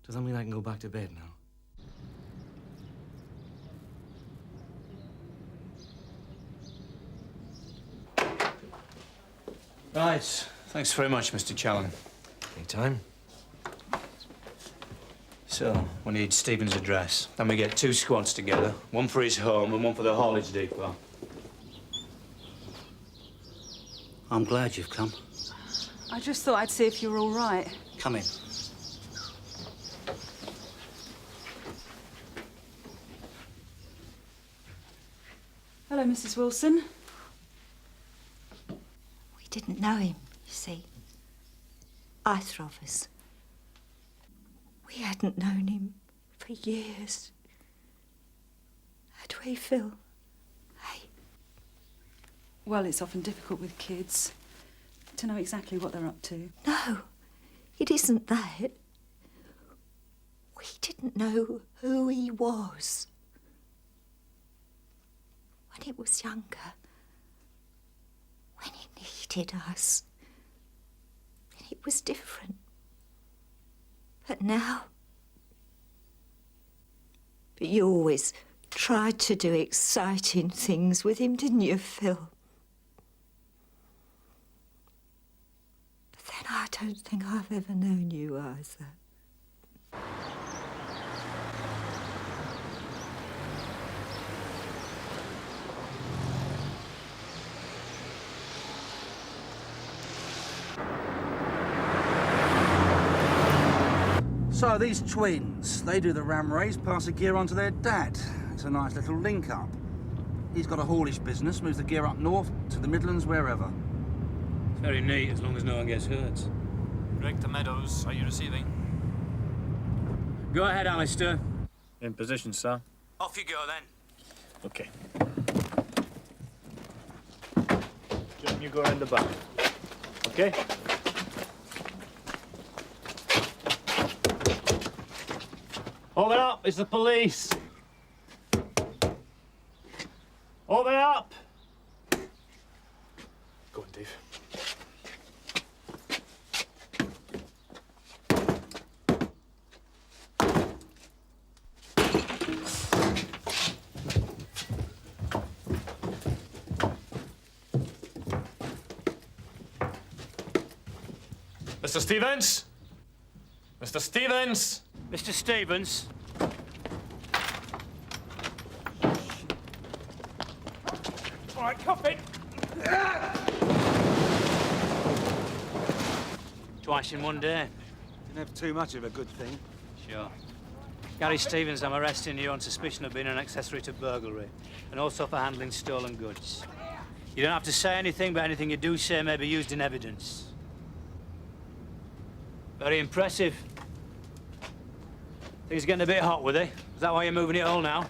Does that mean I can go back to bed now? Right. Thanks very much, Mr. Challen. Anytime. So, we need Stephen's address. Then we get 2 squads together, one for his home and one for the haulage depot. I'm glad you've come. I just thought I'd see if you were all right. Come in. Hello, Mrs. Wilson. We didn't know him, you see. Either of us. We hadn't known him for years. How do we feel? Hey? Well, it's often difficult with kids. To know exactly what they're up to. No, it isn't that. We didn't know who he was. When he was younger, when he needed us, it was different. But now... But you always tried to do exciting things with him, didn't you, Phil? But then I don't think I've ever known you either. So these twins, they do the ram race, pass the gear on to their dad. It's a nice little link-up. He's got a haulage business, moves the gear up north, to the Midlands, wherever. It's very neat, as long as no one gets hurt. Rick to Meadows, are you receiving? Go ahead, Alistair. In position, sir. Off you go, then. Okay. John, you go around the back. Okay? Open up, it's the police. Open up. Go on, Dave. Mr. Stevens? Mr. Stevens? Mr. Stevens. All right, cuff it. Twice in one day. Never too much of a good thing. Sure. Gary Stevens, I'm arresting you on suspicion of being an accessory to burglary and also for handling stolen goods. You don't have to say anything, but anything you do say may be used in evidence. Very impressive. Things getting a bit hot, were they? Is that why you're moving it all now?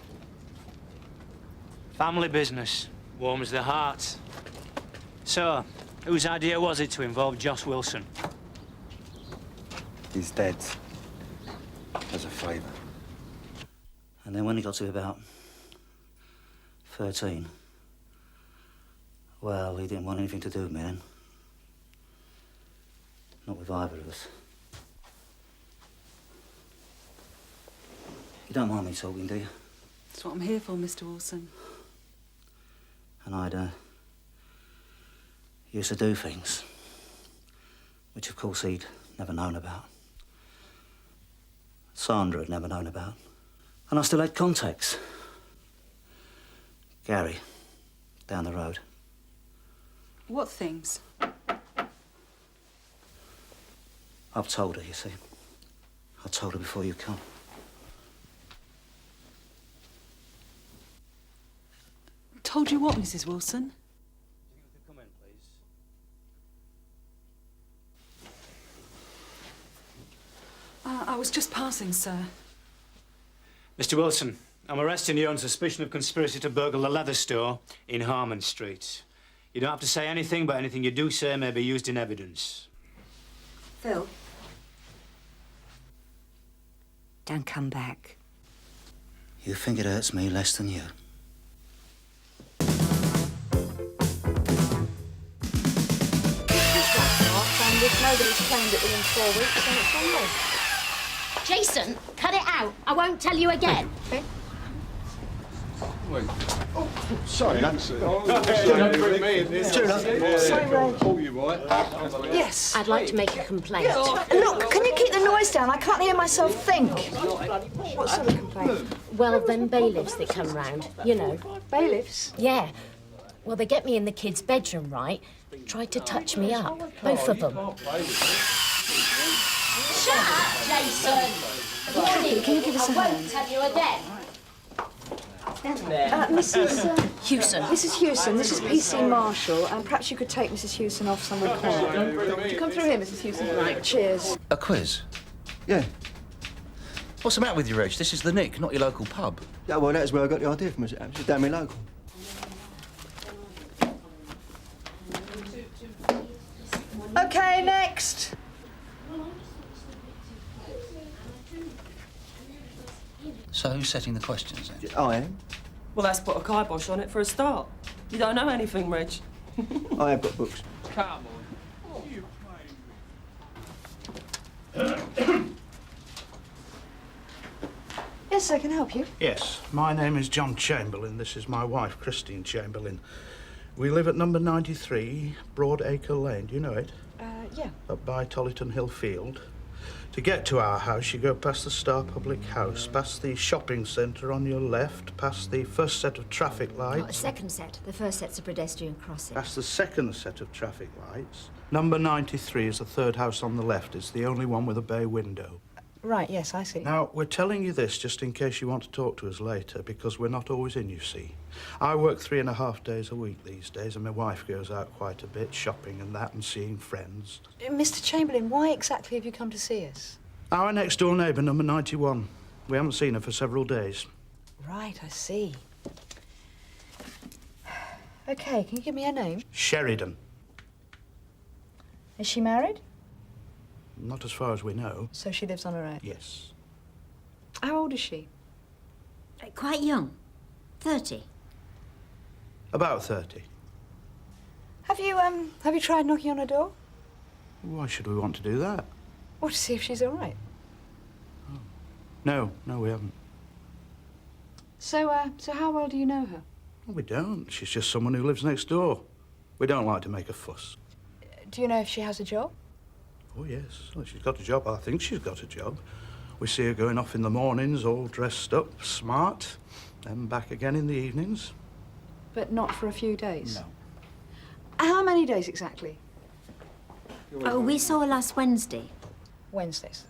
Family business. Warms the heart. So, whose idea was it to involve Joss Wilson? He's dead. As a favour. And then when he got to about 13, well, he didn't want anything to do with me then. Not with either of us. You don't mind me talking, do you? That's what I'm here for, Mr. Olsen. And I'd, used to do things, which of course he'd never known about. Sandra had never known about. And I still had contacts. Gary, down the road. What things? I've told her, you see. I told her before you come. Told you what, Mrs. Wilson? Come in, please. I was just passing, sir. Mr. Wilson, I'm arresting you on suspicion of conspiracy to burgle the leather store in Harmon Street. You don't have to say anything, but anything you do say may be used in evidence. Phil? Don't come back. You think it hurts me less than you? And if nobody's claimed it within 4 weeks, then it's on me. Jason, cut it out. I won't tell you again. Wait. Oh, sorry, that's... Bring me in this. Sorry, Ray. Pull you, right? Yes. I'd like to make a complaint. Look, can you keep the noise down? I can't hear myself think. What sort of complaint? Well, them bailiffs that come round, you know. Bailiffs? Yeah. Well, they get me in the kids' bedroom, right? Tried to touch me up, both of them. Shut up, Jason! Warning, can you give us a I hand? won't tell you again. Mrs. Hewson. Mrs. Hewson, this is PC Marshall, and perhaps you could take Mrs. Hewson off somewhere quiet. Would you come through here, Mrs. Hewson? Right. Cheers. A quiz? Yeah. What's the matter with you, Roach? This is the Nick, not your local pub. Yeah, well, that's where I got the idea from. It's damn me local. OK, next. So who's setting the questions then? I am. Well, let's put a kibosh on it for a start. You don't know anything, Reg. I have got books. Come Yes, I can help you. Yes, my name is John Chamberlain. This is my wife, Christine Chamberlain. We live at number 93, Broadacre Lane. Do you know it? Yeah. Up by Tollyton Hill Field. To get to our house, you go past the Star Public House, past the shopping centre on your left, past the first set of traffic lights. Second set. The first set's a pedestrian crossing. Past the second set of traffic lights. Number 93 is the third house on the left. It's the only one with a bay window. Right, yes, I see. Now, we're telling you this just in case you want to talk to us later, because we're not always in, you see. I work 3.5 days a week these days, and my wife goes out quite a bit, shopping and that, and seeing friends. Mr. Chamberlain, why exactly have you come to see us? Our next-door neighbour, number 91. We haven't seen her for several days. Right, I see. OK, can you give me her name? Sheridan. Is she married? Not as far as we know. So she lives on her own? Yes. How old is she? Quite young. 30. About 30. Have you tried knocking on her door? Why should we want to do that? Well, to see if she's all right. No, we haven't. So how well do you know her? Well, we don't. She's just someone who lives next door. We don't like to make a fuss. Do you know if she has a job? Oh, yes. Well, she's got a job. I think she's got a job. We see her going off in the mornings, all dressed up, smart, then back again in the evenings. But not for a few days? No. How many days exactly? Oh, we saw her last Wednesday. Wednesdays.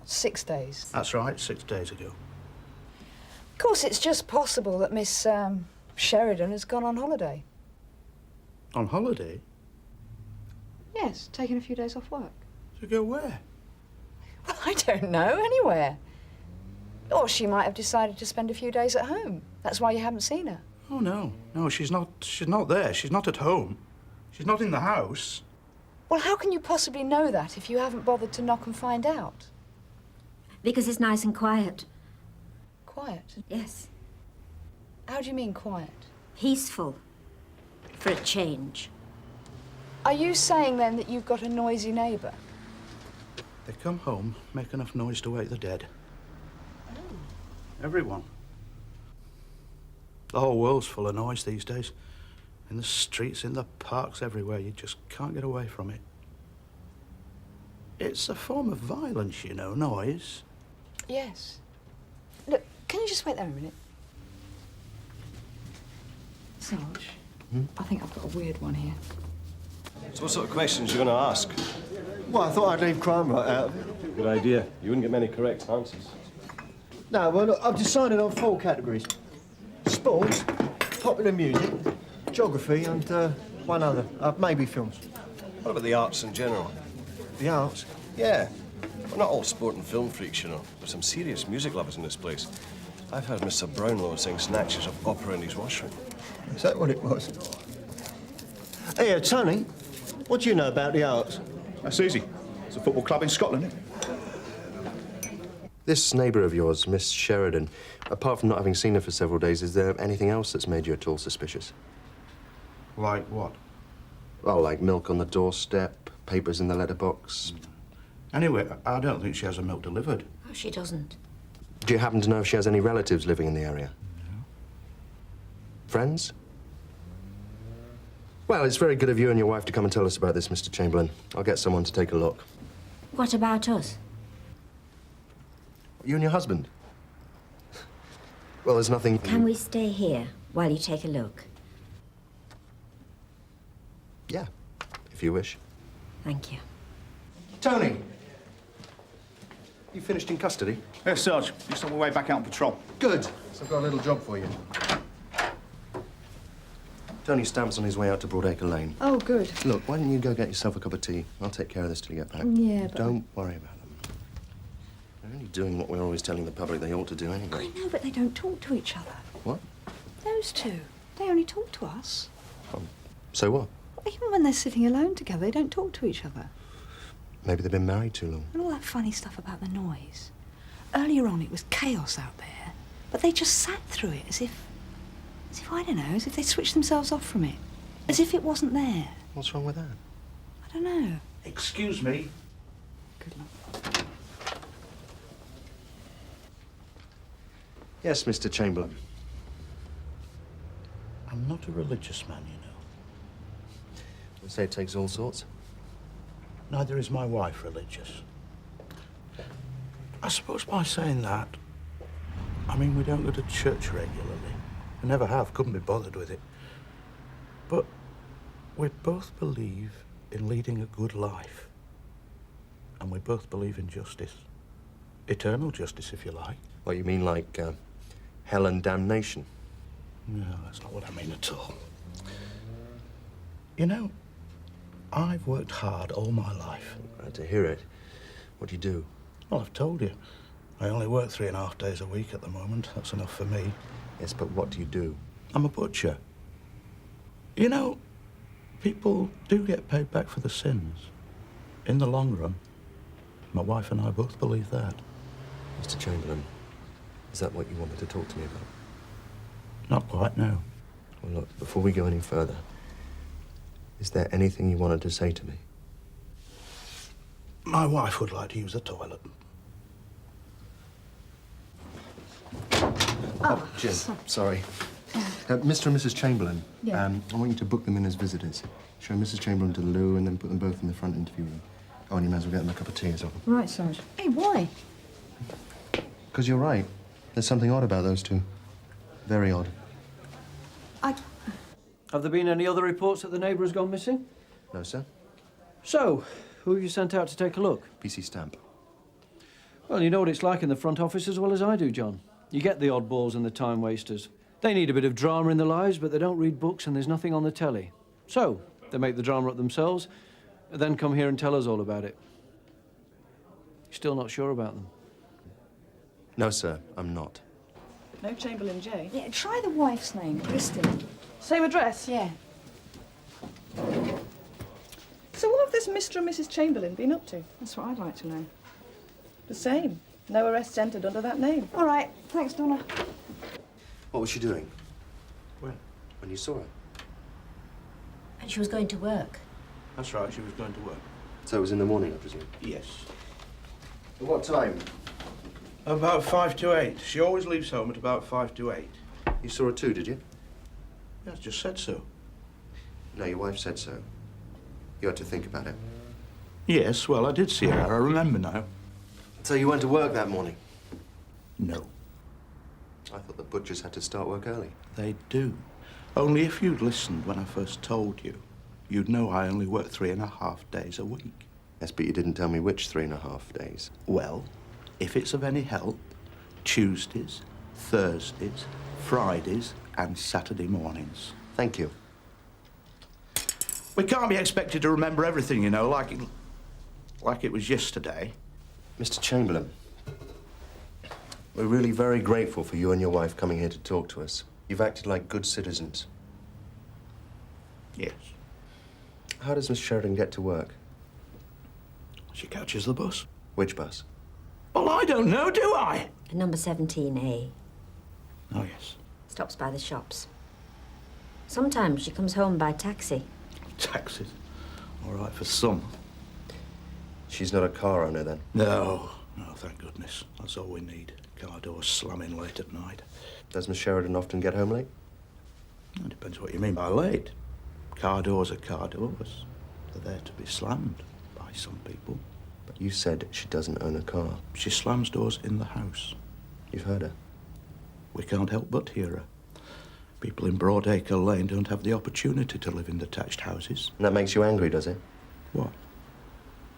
6 days. That's right, 6 days ago. Of course, it's just possible that Miss Sheridan has gone on holiday. On holiday? Yes, taking a few days off work. To go where? Well, I don't know, anywhere. Or she might have decided to spend a few days at home. That's why you haven't seen her. Oh, no. No, she's not there. She's not at home. She's not in the house. Well, how can you possibly know that if you haven't bothered to knock and find out? Because it's nice and quiet. Quiet? Yes. How do you mean quiet? Peaceful. For a change. Are you saying, then, that you've got a noisy neighbour? They come home, make enough noise to wake the dead. Everyone. The whole world's full of noise these days. In the streets, in the parks, everywhere. You just can't get away from it. It's a form of violence, you know, noise. Yes. Look, can you just wait there a minute? Sarge, I think I've got a weird one here. So what sort of questions are you going to ask? Well, I thought I'd leave crime right out of it. Good idea. You wouldn't get many correct answers. No, well, look, I've decided on 4 categories. Sport, popular music, geography, and one other. Maybe films. What about the arts in general? The arts? Yeah. We're not all sport and film freaks, you know. There's some serious music lovers in this place. I've heard Mr. Brownlow sing snatches of opera in his washroom. Is that what it was? Hey, Tony, what do you know about the arts? That's easy. It's a football club in Scotland, isn't it? This neighbour of yours, Miss Sheridan, apart from not having seen her for several days, is there anything else that's made you at all suspicious? Like what? Well, like milk on the doorstep, papers in the letterbox. Anyway, I don't think she has her milk delivered. Oh, she doesn't. Do you happen to know if she has any relatives living in the area? No. Friends? Well, it's very good of you and your wife to come and tell us about this, Mr. Chamberlain. I'll get someone to take a look. What about us? You and your husband? Well, there's nothing... Can we stay here while you take a look? Yeah, if you wish. Thank you. Tony! You finished in custody? Yes, Sarge. Just on my way back out on patrol. Good. So I've got a little job for you. Tony Stamp's on his way out to Broadacre Lane. Oh, good. Look, why don't you go get yourself a cup of tea? I'll take care of this till you get back. Yeah, but... Don't worry about them. They're only doing what we're always telling the public they ought to do anyway. I know, but they don't talk to each other. What? Those two. They only talk to us. So what? Even when they're sitting alone together, they don't talk to each other. Maybe they've been married too long. And all that funny stuff about the noise. Earlier on, it was chaos out there, but they just sat through it as if I don't know, as if they switched themselves off from it. As if it wasn't there. What's wrong with that? I don't know. Excuse me. Good luck. Yes, Mr. Chamberlain. I'm not a religious man, you know. They say it takes all sorts. Neither is my wife religious. I suppose by saying that, I mean we don't go to church regularly. We never have, couldn't be bothered with it. But we both believe in leading a good life. And we both believe in justice. Eternal justice, if you like. What, you mean like hell and damnation? No, that's not what I mean at all. You know, I've worked hard all my life. Glad to hear it. What do you do? Well, I've told you. I only work 3.5 days a week at the moment. That's enough for me. Yes, but what do you do? I'm a butcher. You know, people do get paid back for the sins. In the long run. My wife and I both believe that. Mr. Chamberlain, is that what you wanted to talk to me about? Not quite, no. Well, look, before we go any further, is there anything you wanted to say to me? My wife would like to use the toilet. Oh, Jim, sorry. Mr. and Mrs. Chamberlain, Yeah. I want you to book them in as visitors. Show Mrs. Chamberlain to the loo and then put them both in the front interview room. Oh, and you might as well get them a cup of tea as well. Right, Sarge. Hey, why? Because you're right. There's something odd about those two. Very odd. Have there been any other reports that the neighbour has gone missing? No, sir. So, who have you sent out to take a look? PC Stamp. Well, you know what it's like in the front office as well as I do, John. You get the oddballs and the time wasters. They need a bit of drama in their lives, but they don't read books and there's nothing on the telly. So, they make the drama up themselves, and then come here and tell us all about it. You're still not sure about them? No, sir, I'm not. No Chamberlain J. Yeah, try the wife's name, Kristen. Same address? Yeah. So what have this Mr. and Mrs. Chamberlain been up to? That's what I'd like to know. The same. No arrests entered under that name. All right. Thanks, Donna. What was she doing? When? When you saw her? And she was going to work. That's right, she was going to work. So it was in the morning, I presume? Yes. At what time? About 5 to 8. She always leaves home at about 5 to 8. You saw her too, did you? Yeah, I just said so. No, your wife said so. You had to think about it. Yes, well, I did see her. I remember now. So you went to work that morning? No. I thought the butchers had to start work early. They do. Only if you'd listened when I first told you, you'd know I only work 3.5 days a week. Yes, but you didn't tell me which 3.5 days. Well, if it's of any help, Tuesdays, Thursdays, Fridays, and Saturday mornings. Thank you. We can't be expected to remember everything, you know, like it was yesterday. Mr. Chamberlain, we're really very grateful for you and your wife coming here to talk to us. You've acted like good citizens. Yes. How does Miss Sheridan get to work? She catches the bus. Which bus? Well, I don't know, do I? Number 17A. Oh, yes. Stops by the shops. Sometimes she comes home by taxi. Taxis. All right for some. She's not a car owner, then? No, thank goodness. That's all we need. Car doors slamming late at night. Does Miss Sheridan often get home late? It depends what you mean by late. Car doors are car doors. They're there to be slammed by some people. But you said she doesn't own a car. She slams doors in the house. You've heard her? We can't help but hear her. People in Broadacre Lane don't have the opportunity to live in detached houses. And that makes you angry, does it? What?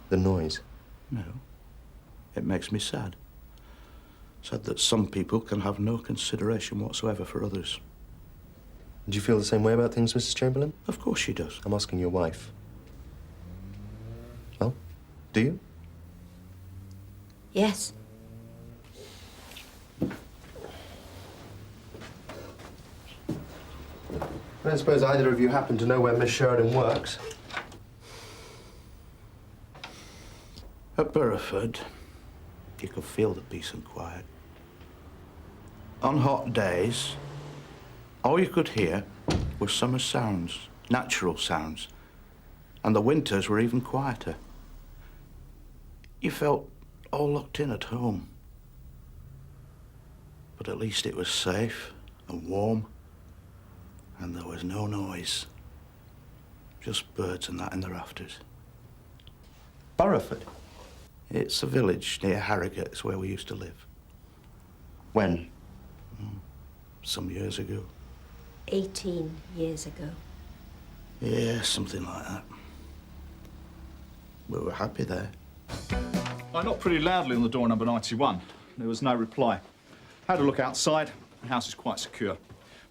The noise. No. It makes me sad. Sad that some people can have no consideration whatsoever for others. Do you feel the same way about things, Mrs. Chamberlain? Of course she does. I'm asking your wife. Well, do you? Yes. I don't suppose either of you happen to know where Miss Sheridan works? At Burrowford, you could feel the peace and quiet. On hot days, all you could hear were summer sounds, natural sounds, and the winters were even quieter. You felt all locked in at home. But at least it was safe and warm, and there was no noise. Just birds and that in the rafters. Burrowford? It's a village near Harrogate. It's where we used to live. When? Some years ago. 18 years ago. Yeah, something like that. We were happy there. I knocked pretty loudly on the door number 91. There was no reply. Had a look outside. The house is quite secure.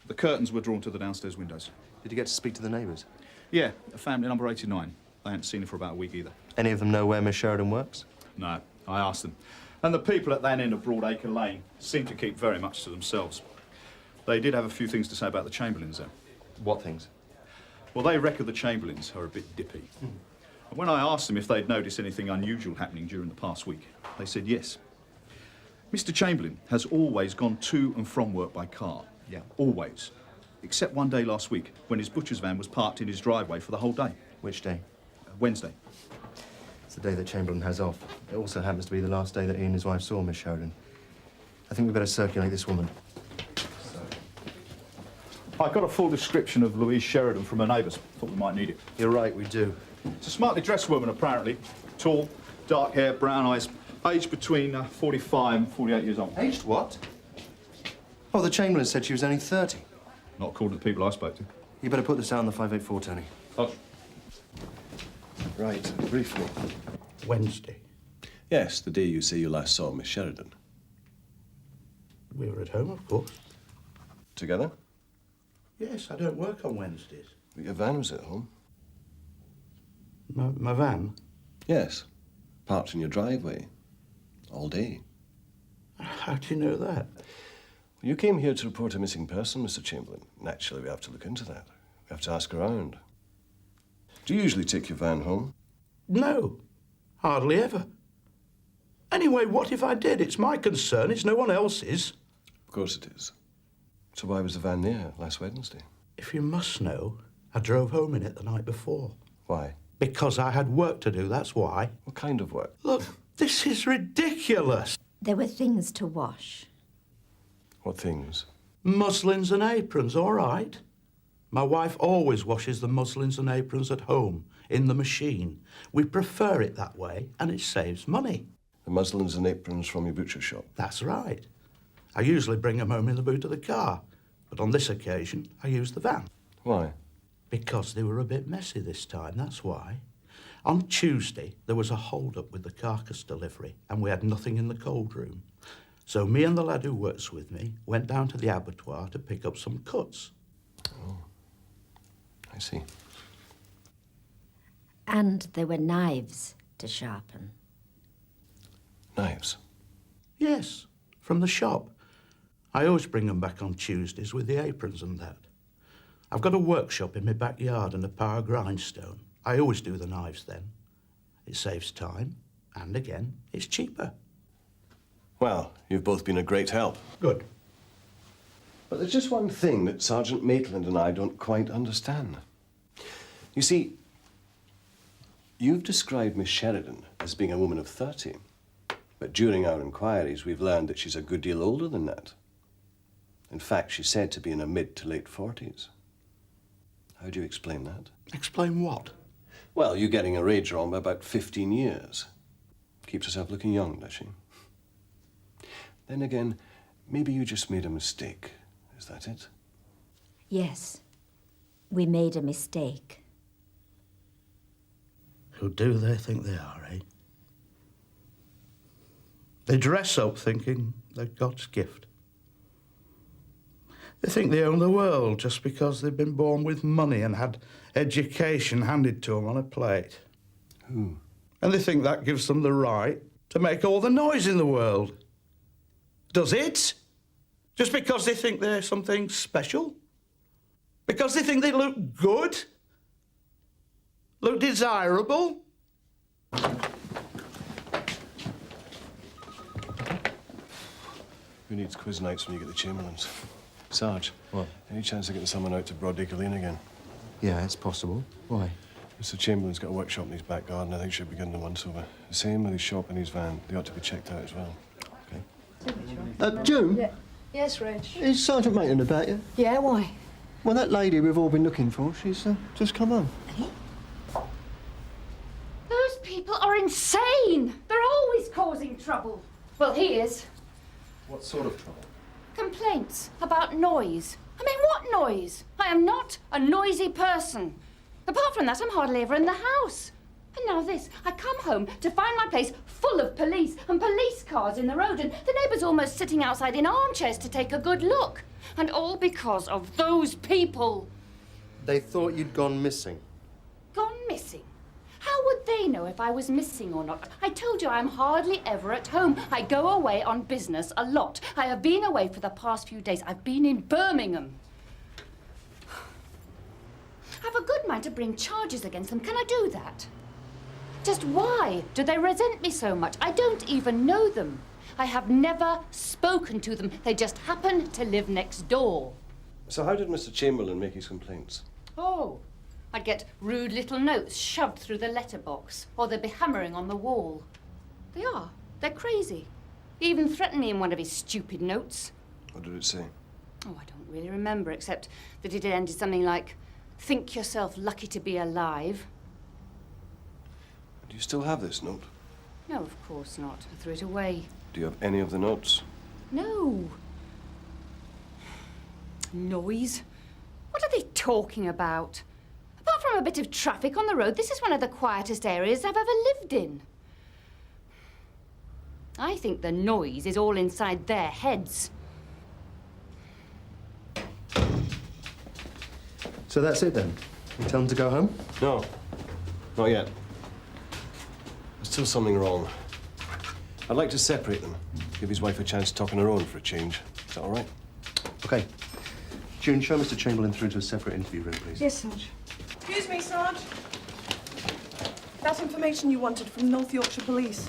The curtains were drawn to the downstairs windows. Did you get to speak to the neighbours? Yeah, a family number 89. They hadn't seen her for about a week either. Any of them know where Miss Sheridan works? No, I asked them. And the people at that end of Broadacre Lane seem to keep very much to themselves. They did have a few things to say about the Chamberlains, though. What things? Well, they reckon the Chamberlains are a bit dippy. And when I asked them if they'd noticed anything unusual happening during the past week, they said yes. Mr. Chamberlain has always gone to and from work by car. Yeah, always. Except one day last week, when his butcher's van was parked in his driveway for the whole day. Which day? Wednesday. It's the day that Chamberlain has off. It also happens to be the last day that he and his wife saw Miss Sheridan. I think we better circulate this woman. I got a full description of Louise Sheridan from her neighbours. Thought we might need it. You're right, we do. It's a smartly dressed woman, apparently. Tall, dark hair, brown eyes, aged between 45 and 48 years old. Aged what? Oh, the Chamberlain said she was only 30. Not according to the people I spoke to. You better put this out on the 584, Tony. Oh. Right, briefly. Wednesday. Yes, the day you say you last saw Miss Sheridan. We were at home, of course. Together? Yes, I don't work on Wednesdays. But your van was at home. My van? Yes. Parked in your driveway. All day. How do you know that? You came here to report a missing person, Mr. Chamberlain. Naturally, we have to look into that. We have to ask around. Do you usually take your van home? No, hardly ever. Anyway, what if I did? It's my concern, it's no one else's. Of course it is. So why was the van there last Wednesday? If you must know, I drove home in it the night before. Why? Because I had work to do, that's why. What kind of work? Look, this is ridiculous. There were things to wash. What things? Muslins and aprons, all right. My wife always washes the muslins and aprons at home, in the machine. We prefer it that way, and it saves money. The muslins and aprons from your butcher shop? That's right. I usually bring them home in the boot of the car, but on this occasion, I used the van. Why? Because they were a bit messy this time, that's why. On Tuesday, there was a hold-up with the carcass delivery, and we had nothing in the cold room. So me and the lad who works with me went down to the abattoir to pick up some cuts. Oh, I see. And there were knives to sharpen. Knives? Yes, from the shop. I always bring them back on Tuesdays with the aprons and that. I've got a workshop in my backyard and a power grindstone. I always do the knives then. It saves time, and again, it's cheaper. Well, you've both been a great help. Good. But there's just one thing that Sergeant Maitland and I don't quite understand. You see, you've described Miss Sheridan as being a woman of 30. But during our inquiries, we've learned that she's a good deal older than that. In fact, she's said to be in her mid to late 40s. How do you explain that? Explain what? Well, you're getting her age wrong by about 15 years. Keeps herself looking young, does she? Then again, maybe you just made a mistake. Is that it? Yes, we made a mistake. Who do they think they are, eh? They dress up thinking they're God's gift. They think they own the world just because they've been born with money and had education handed to them on a plate. Who? And they think that gives them the right to make all the noise in the world. Does it? Just because they think they're something special? Because they think they look good? Look desirable? Who needs quiz nights when you get the Chamberlains? Sarge. What? Any chance of getting someone out to Broadacre Lane again? Yeah, it's possible. Why? Mr. Chamberlain's got a workshop in his back garden. I think should be getting the once over. The same with his shop and his van. They ought to be checked out as well. June? Yeah. Yes, Reg. Is Sergeant Maitland about you? Yeah, why? Well, that lady we've all been looking for, she's just come home. Those people are insane. They're always causing trouble. Well, he is. What sort of trouble? Complaints about noise. I mean, what noise? I am not a noisy person. Apart from that, I'm hardly ever in the house. And now this. I come home to find my place full of police and police cars in the road and the neighbours almost sitting outside in armchairs to take a good look. And all because of those people. They thought you'd gone missing. Gone missing? How would they know if I was missing or not? I told you I'm hardly ever at home. I go away on business a lot. I have been away for the past few days. I've been in Birmingham. I've a good mind to bring charges against them. Can I do that? Just why do they resent me so much? I don't even know them. I have never spoken to them. They just happen to live next door. So how did Mr. Chamberlain make his complaints? Oh, I'd get rude little notes shoved through the letterbox, or they'd be hammering on the wall. They are. They're crazy. He even threatened me in one of his stupid notes. What did it say? Oh, I don't really remember, except that it ended something like, "Think yourself lucky to be alive." Do you still have this note? No, of course not. I threw it away. Do you have any of the notes? No. Noise? What are they talking about? Apart from a bit of traffic on the road, this is one of the quietest areas I've ever lived in. I think the noise is all inside their heads. So that's it then? You tell them to go home? No, not yet. There's still something wrong. I'd like to separate them. Give his wife a chance to talk on her own for a change. Is that all right? OK. June, show Mr. Chamberlain through to a separate interview room, please. Yes, Sarge. Excuse me, Sarge. That information you wanted from North Yorkshire Police.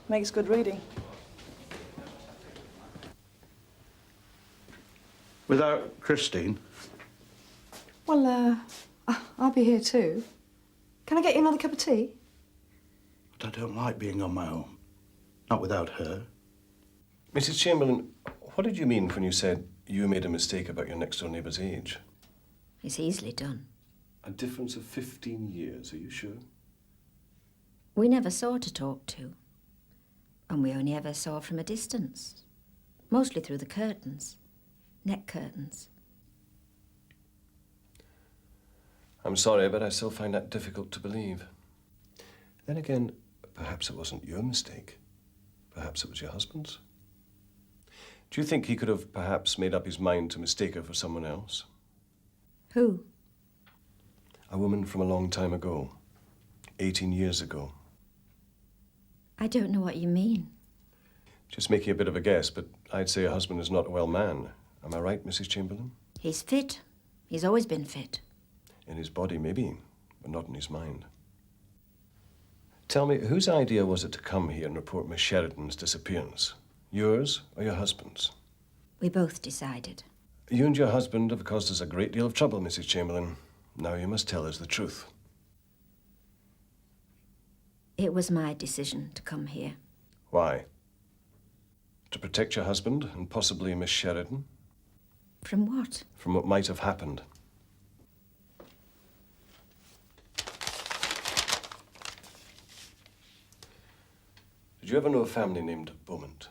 Makes good reading. Without Christine? Well, I'll be here too. Can I get you another cup of tea? But I don't like being on my own. Not without her. Mrs. Chamberlain, what did you mean when you said you made a mistake about your next-door neighbour's age? It's easily done. A difference of 15 years, are you sure? We never saw to talk to. And we only ever saw from a distance. Mostly through the curtains. Neck curtains. I'm sorry, but I still find that difficult to believe. Then again, perhaps it wasn't your mistake. Perhaps it was your husband's. Do you think he could have perhaps made up his mind to mistake her for someone else? Who? A woman from a long time ago. 18 years ago. I don't know what you mean. Just making a bit of a guess, but I'd say your husband is not a well man. Am I right, Mrs. Chamberlain? He's fit. He's always been fit. In his body, maybe, but not in his mind. Tell me, whose idea was it to come here and report Miss Sheridan's disappearance? Yours or your husband's? We both decided. You and your husband have caused us a great deal of trouble, Mrs. Chamberlain. Now you must tell us the truth. It was my decision to come here. Why? To protect your husband and possibly Miss Sheridan? From what? From what might have happened. Did you ever know a family named Beaumont?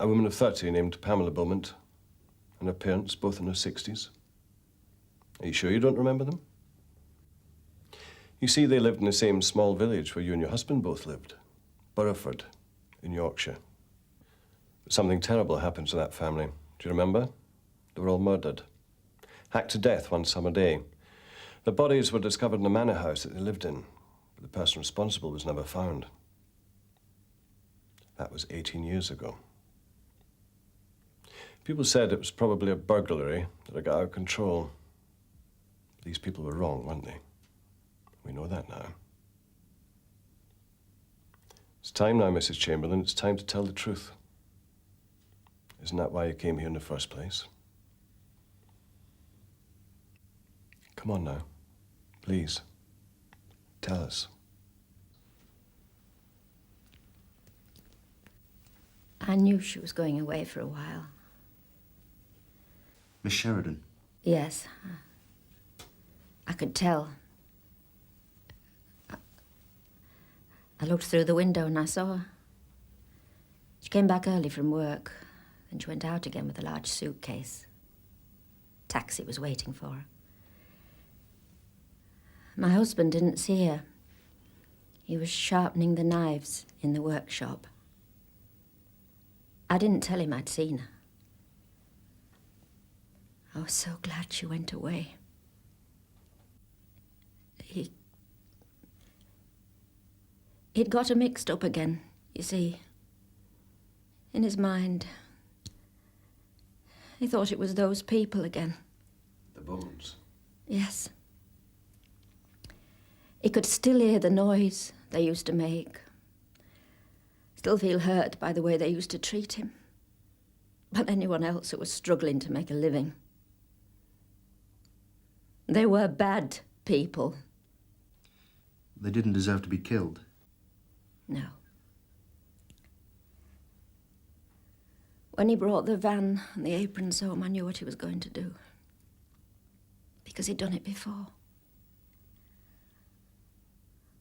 A woman of 30 named Pamela Beaumont, and her parents, both in their 60s. Are you sure you don't remember them? You see, they lived in the same small village where you and your husband both lived, Burrowford, in Yorkshire. But something terrible happened to that family. Do you remember? They were all murdered, hacked to death one summer day. The bodies were discovered in a manor house that they lived in, but the person responsible was never found. That was 18 years ago. People said it was probably a burglary that had got out of control. These people were wrong, weren't they? We know that now. It's time now, Mrs. Chamberlain. It's time to tell the truth. Isn't that why you came here in the first place? Come on now. Please. Tell us. I knew she was going away for a while. Miss Sheridan? Yes. I could tell. I looked through the window and I saw her. She came back early from work. Then she went out again with a large suitcase. Taxi was waiting for her. My husband didn't see her. He was sharpening the knives in the workshop. I didn't tell him I'd seen her. I was so glad she went away. He'd got her mixed up again, you see. In his mind, he thought it was those people again. The bones? Yes. He could still hear the noise they used to make. Still feel hurt by the way they used to treat him. But anyone else who was struggling to make a living. They were bad people. They didn't deserve to be killed. No. When he brought the van and the aprons home, I knew what he was going to do. Because he'd done it before.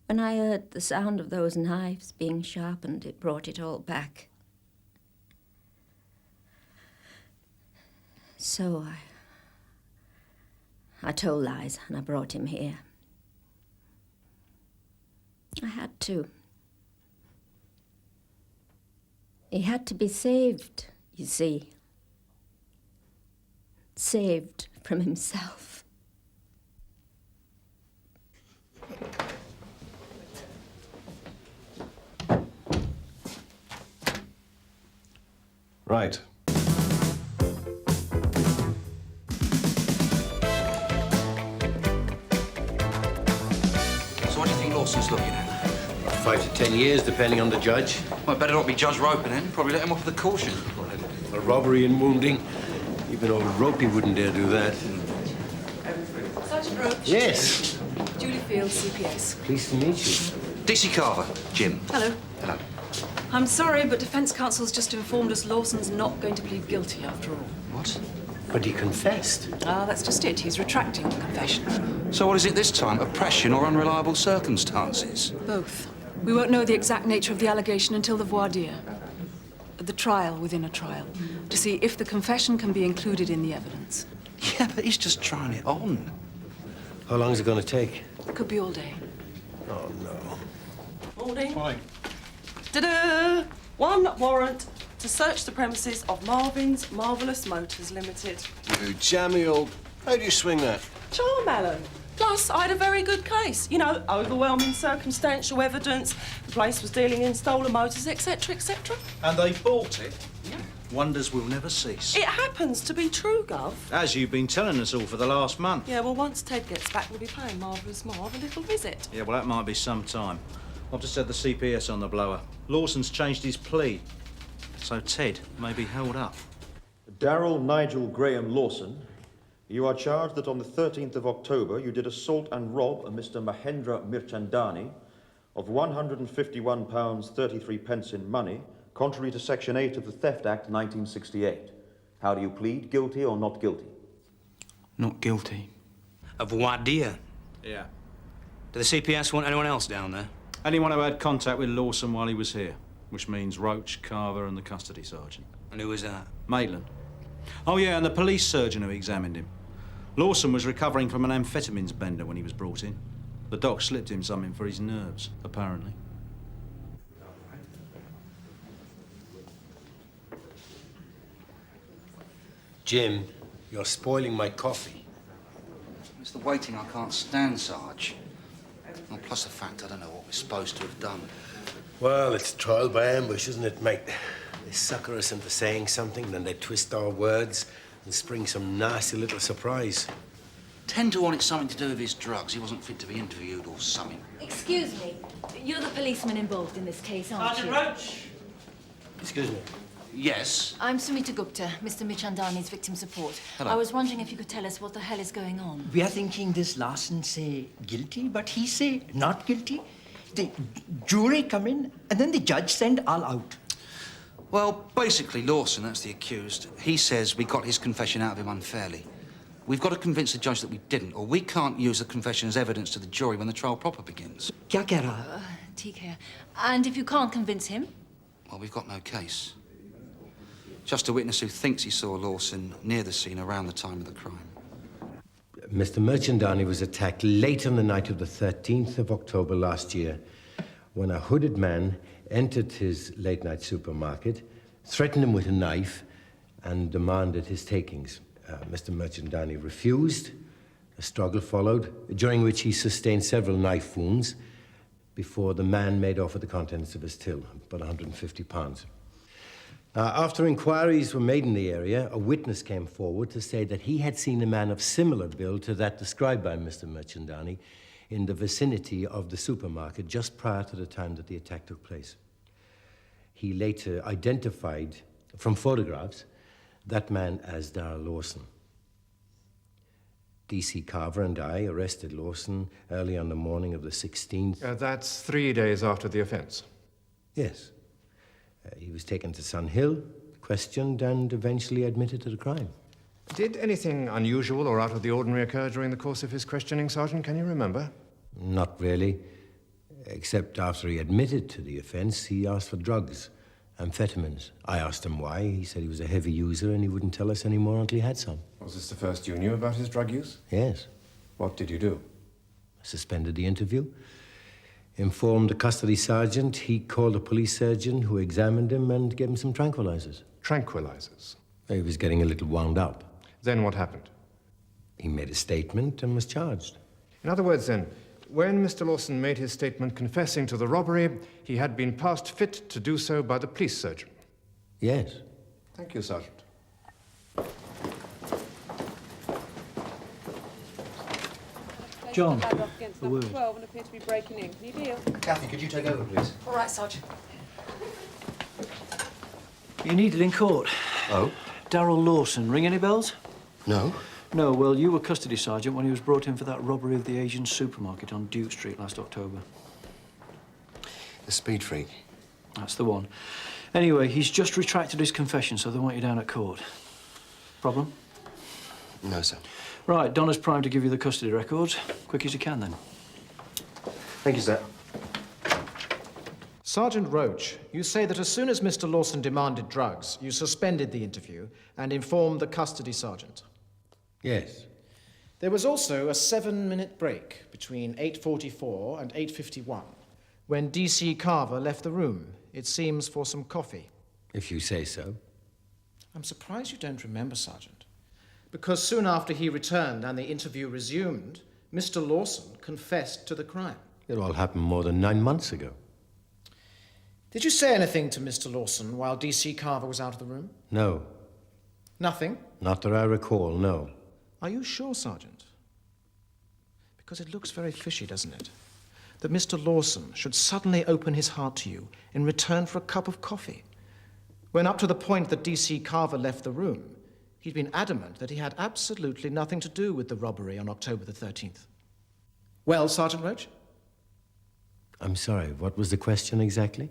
When I heard the sound of those knives being sharpened, it brought it all back. So I told lies and I brought him here. I had to. He had to be saved, you see. Saved from himself. Right. So what do you think Lawson's looking at? 5 to 10 years, depending on the judge. Well, better not be Judge Roper then. Probably let him off with a caution. A robbery and wounding. Even old Ropey wouldn't dare do that. Sergeant Roach. Yes. Julie Fields, CPS. Pleased to meet you. Dixie Carver, Jim. Hello. Hello. I'm sorry, but defence counsel's just informed us Lawson's not going to plead guilty after all. What? But he confessed. Ah, that's just it. He's retracting the confession. So what is it this time? Oppression or unreliable circumstances? Both. We won't know the exact nature of the allegation until the voir dire. The trial within a trial. To see if the confession can be included in the evidence. Yeah, but he's just trying it on. How long is it going to take? Could be all day. Oh, no. Morning. Fine. Ta-da! One warrant to search the premises of Marvin's Marvellous Motors Limited. You jammy old... How do you swing that? Charm, Alan. Plus, I had a very good case. You know, overwhelming circumstantial evidence, the place was dealing in stolen motors, etc., etc. And they bought it? Yeah. Wonders will never cease. It happens to be true, Gov. As you've been telling us all for the last month. Yeah, well, once Ted gets back, we'll be paying Marvellous Marv a little visit. Yeah, well, that might be some time. I've just had the CPS on the blower. Lawson's changed his plea. So Ted may be held up. Darrell Nigel Graham Lawson, you are charged that on the 13th of October you did assault and rob a Mr. Mahendra Mirchandani of £151.33 in money, contrary to Section 8 of the Theft Act 1968. How do you plead, guilty or not guilty? Not guilty. Of what dear? Yeah. Do the CPS want anyone else down there? Anyone who had contact with Lawson while he was here, which means Roach, Carver and the custody sergeant. And who was that? Maitland. Oh, yeah, and the police surgeon who examined him. Lawson was recovering from an amphetamines bender when he was brought in. The doc slipped him something for his nerves, apparently. Jim, you're spoiling my coffee. It's the waiting I can't stand, Sarge. Well, plus the fact I don't know what we're supposed to have done. Well, it's trial by ambush, isn't it, mate? They sucker us into saying something, then they twist our words and spring some nasty little surprise. 10 to 1 it's something to do with his drugs. He wasn't fit to be interviewed or something. Excuse me. You're the policeman involved in this case, aren't you? Roach! Excuse me. Yes? I'm Sumita Gupta, Mr. Michandani's victim support. Hello. I was wondering if you could tell us what the hell is going on. We are thinking this Larson say guilty, but he say not guilty. The jury come in, and then the judge send all out. Well, basically, Lawson, that's the accused, he says we got his confession out of him unfairly. We've got to convince the judge that we didn't, or we can't use the confession as evidence to the jury when the trial proper begins. Kya keh raha? Take care. And if you can't convince him? Well, we've got no case. Just a witness who thinks he saw Lawson near the scene around the time of the crime. Mr. Mirchandani was attacked late on the night of the 13th of October last year when a hooded man entered his late-night supermarket, threatened him with a knife, and demanded his takings. Mr. Mirchandani refused. A struggle followed, during which he sustained several knife wounds before the man made off with the contents of his till, about 150 pounds. After inquiries were made in the area, a witness came forward to say that he had seen a man of similar build to that described by Mr. Mirchandani in the vicinity of the supermarket just prior to the time that the attack took place. He later identified, from photographs, that man as Darrell Lawson. D.C. Carver and I arrested Lawson early on the morning of the 16th. That's 3 days after the offence? Yes. He was taken to Sun Hill, questioned, and eventually admitted to the crime. Did anything unusual or out of the ordinary occur during the course of his questioning, Sergeant? Can you remember? Not really. Except after he admitted to the offence, he asked for drugs, amphetamines. I asked him why. He said he was a heavy user and he wouldn't tell us any more until he had some. Was this the first you knew about his drug use? Yes. What did you do? I suspended the interview, informed the custody sergeant. He called a police surgeon who examined him and gave him some tranquilizers. Tranquilizers? He was getting a little wound up. Then what happened? He made a statement and was charged. In other words, then, when Mr. Lawson made his statement confessing to the robbery, he had been passed fit to do so by the police surgeon? Yes. Thank you, Sergeant. John, a word. 12 and appear to be breaking in. Can you deal? Kathy, could you take over, please? All right, Sergeant. You needed in court. Oh? Darrell Lawson. Ring any bells? No. No, well, you were custody sergeant when he was brought in for that robbery of the Asian supermarket on Duke Street last October. The speed freak. That's the one. Anyway, he's just retracted his confession, so they want you down at court. Problem? No, sir. Right, Donna's primed to give you the custody records. Quick as you can, then. Thank you, sir. Sergeant Roach, you say that as soon as Mr. Lawson demanded drugs, you suspended the interview and informed the custody sergeant. Yes. There was also a 7-minute break between 8:44 and 8:51 when D.C. Carver left the room, it seems for some coffee. If you say so. I'm surprised you don't remember, Sergeant, because soon after he returned and the interview resumed, Mr. Lawson confessed to the crime. It all happened more than 9 months ago. Did you say anything to Mr. Lawson while D.C. Carver was out of the room? No. Nothing? Not that I recall, no. Are you sure, Sergeant? Because it looks very fishy, doesn't it? That Mr. Lawson should suddenly open his heart to you in return for a cup of coffee, when up to the point that D.C. Carver left the room, he'd been adamant that he had absolutely nothing to do with the robbery on October the 13th. Well, Sergeant Roach? I'm sorry, what was the question exactly?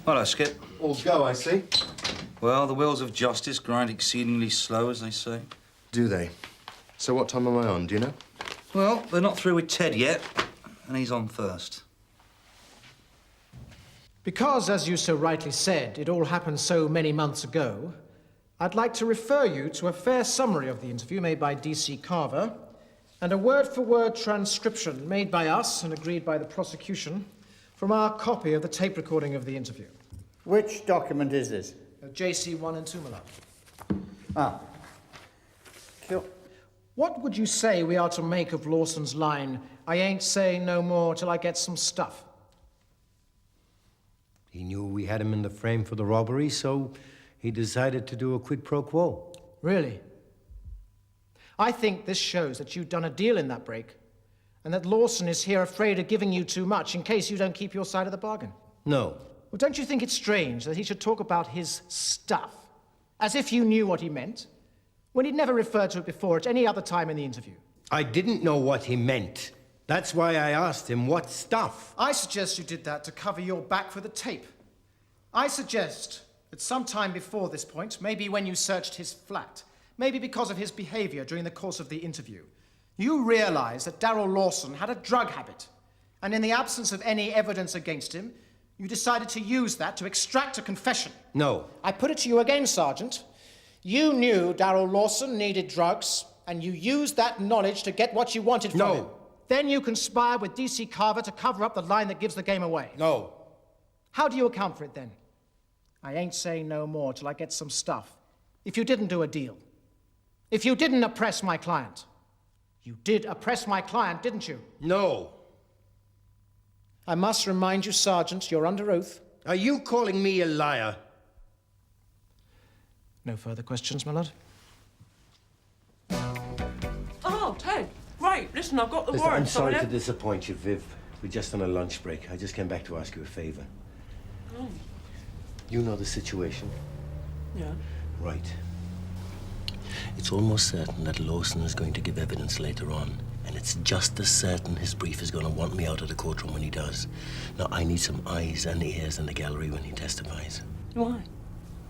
Hello, Skip. All go, I see. Well, the wheels of justice grind exceedingly slow, as they say. Do they? So what time am I on, do you know? Well, they're not through with Ted yet, and he's on first. Because, as you so rightly said, it all happened so many months ago, I'd like to refer you to a fair summary of the interview made by D.C. Carver and a word-for-word transcription made by us and agreed by the prosecution from our copy of the tape recording of the interview. Which document is this? JC1 and 2, my love. Ah. Cool. What would you say we are to make of Lawson's line, "I ain't saying no more till I get some stuff"? He knew we had him in the frame for the robbery, so he decided to do a quid pro quo. Really? I think this shows that you've done a deal in that break, and that Lawson is here afraid of giving you too much in case you don't keep your side of the bargain. No. Well, don't you think it's strange that he should talk about his stuff as if you knew what he meant, when he'd never referred to it before at any other time in the interview? I didn't know what he meant. That's why I asked him what stuff. I suggest you did that to cover your back for the tape. I suggest that sometime before this point, maybe when you searched his flat, maybe because of his behavior during the course of the interview, you realized that Darrell Lawson had a drug habit, and in the absence of any evidence against him, you decided to use that to extract a confession. No. I put it to you again, Sergeant. You knew Darrell Lawson needed drugs, and you used that knowledge to get what you wanted from him. Then you conspired with D.C. Carver to cover up the line that gives the game away. No. How do you account for it, then? I ain't saying no more till I get some stuff. If you didn't do a deal. If you didn't oppress my client. You did oppress my client, didn't you? No. I must remind you, Sergeant, you're under oath. Are you calling me a liar? No further questions, my lord? Oh, Ted, great. Listen, I've got the Listen, warrant. I'm sorry so to disappoint you, Viv. We're just on a lunch break. I just came back to ask you a favor. Oh. You know the situation? Yeah. Right. It's almost certain that Lawson is going to give evidence later on. And it's just as certain his brief is going to want me out of the courtroom when he does. Now, I need some eyes and ears in the gallery when he testifies. Why?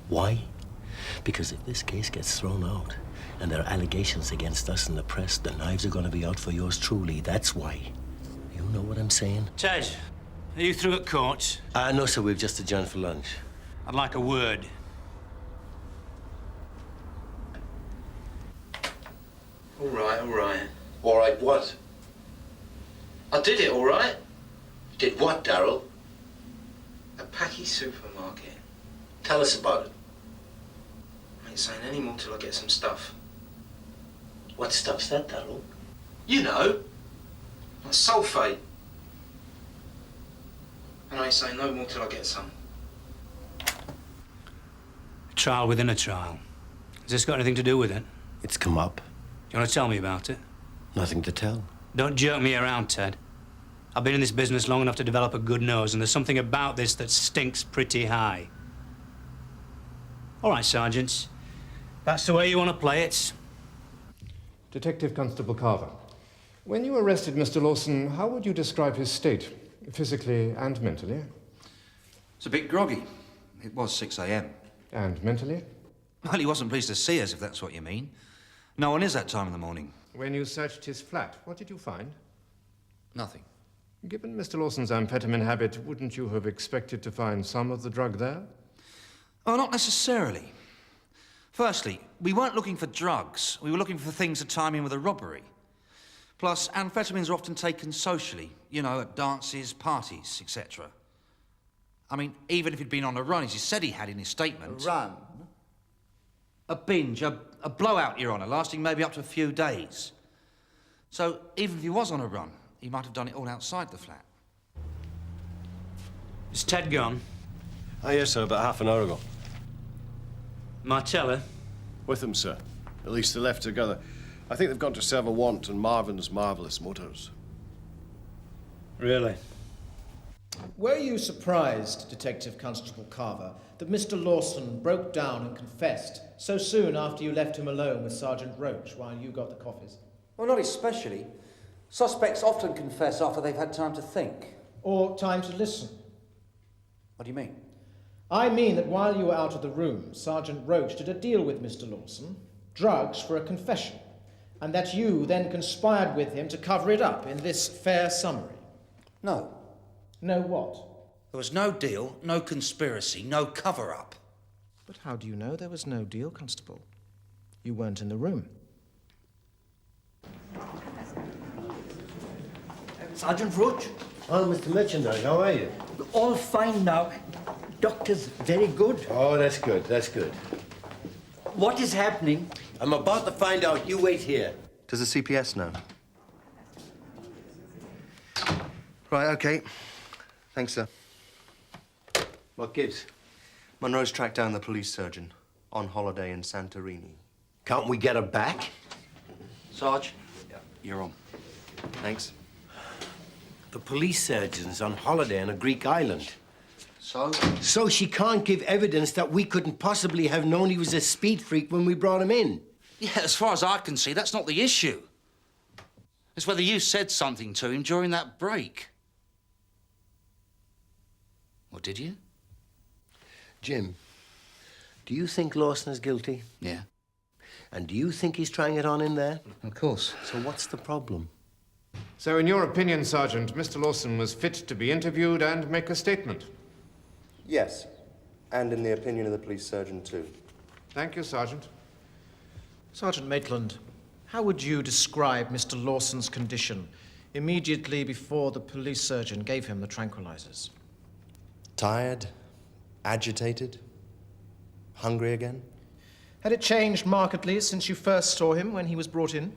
Why? Because if this case gets thrown out and there are allegations against us in the press, the knives are going to be out for yours truly. That's why. You know what I'm saying? Ted, are you through at court? No, sir. We've just adjourned for lunch. I'd like a word. All right, all right. All right, what? I did it, all right. Did what, Darrell? A Packy supermarket. Tell us about it. I ain't saying any more till I get some stuff. What stuff's that, Darrell? You know. Like sulfate. And I ain't saying no more till I get some. A trial within a trial. Has this got anything to do with it? It's come up. Do you want to tell me about it? Nothing to tell. Don't jerk me around, Ted. I've been in this business long enough to develop a good nose, and there's something about this that stinks pretty high. All right, Sergeants. That's the way you want to play it. Detective Constable Carver, when you arrested Mr. Lawson, how would you describe his state, physically and mentally? It's a bit groggy. It was 6 a.m. And mentally? Well, he wasn't pleased to see us, if that's what you mean. No one is that time in the morning. When you searched his flat, what did you find? Nothing. Given Mr. Lawson's amphetamine habit, wouldn't you have expected to find some of the drug there? Oh, not necessarily. Firstly, we weren't looking for drugs. We were looking for things to time in with a robbery. Plus, amphetamines are often taken socially, you know, at dances, parties, etc. I mean, even if he'd been on a run, as he said he had in his statement. A run? A binge, a blowout, Your Honour, lasting maybe up to a few days. So, even if he was on a run, he might have done it all outside the flat. Is Ted gone? Oh, yes, sir, about half an hour ago. Martella? With them, sir. At least they left together. I think they've gone to serve a want on Marvin's Marvellous Motors. Really? Were you surprised, Detective Constable Carver, that Mr. Lawson broke down and confessed so soon after you left him alone with Sergeant Roach while you got the coffees? Well, not especially. Suspects often confess after they've had time to think. Or time to listen? What do you mean? I mean that while you were out of the room, Sergeant Roach did a deal with Mr. Lawson, drugs for a confession, and that you then conspired with him to cover it up in this fair summary. No. No what? There was no deal, no conspiracy, no cover-up. But how do you know there was no deal, Constable? You weren't in the room. Sergeant Roach? Oh, Mr. Merchandise, how are you? All fine now. Doctor's very good. Oh, that's good, that's good. What is happening? I'm about to find out. You wait here. Does the CPS know? Right, okay. Thanks, sir. What gives? Monroe's tracked down the police surgeon on holiday in Santorini. Can't we get her back? Sarge? Yeah. You're on. Thanks. The police surgeon's on holiday on a Greek island. So? So she can't give evidence that we couldn't possibly have known he was a speed freak when we brought him in. Yeah, as far as I can see, that's not the issue. It's whether you said something to him during that break. Or did you? Jim, do you think Lawson is guilty? Yeah. And do you think he's trying it on in there? Of course. So what's the problem? So in your opinion, Sergeant, Mr. Lawson was fit to be interviewed and make a statement? Yes. And in the opinion of the police surgeon, too. Thank you, Sergeant. Sergeant Maitland, how would you describe Mr. Lawson's condition immediately before the police surgeon gave him the tranquilizers? Tired, agitated, hungry again. Had it changed markedly since you first saw him when he was brought in?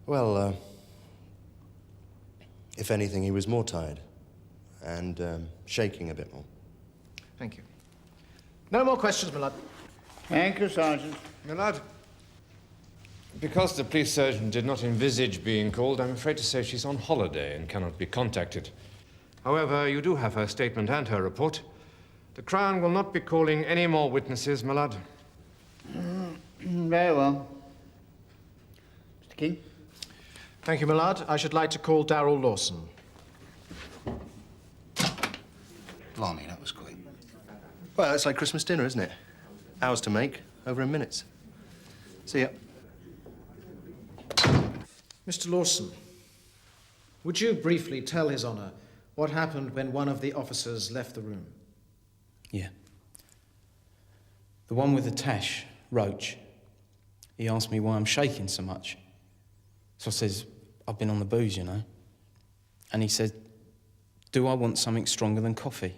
Well, if anything, he was more tired and shaking a bit more. Thank you. No more questions, my lad. Thank you, Sergeant. My lad, because the police surgeon did not envisage being called, I'm afraid to say she's on holiday and cannot be contacted. However, you do have her statement and her report. The Crown will not be calling any more witnesses, my lad. Very well. Mr. King? Thank you, my lad. I should like to call Darrell Lawson. Blimey, that was quick. Well, it's like Christmas dinner, isn't it? Hours to make, over in minutes. See ya. Mr. Lawson, would you briefly tell His Honour what happened when one of the officers left the room? Yeah. The one with the tash, Roach. He asked me why I'm shaking so much. So I says, I've been on the booze, you know. And he said, do I want something stronger than coffee?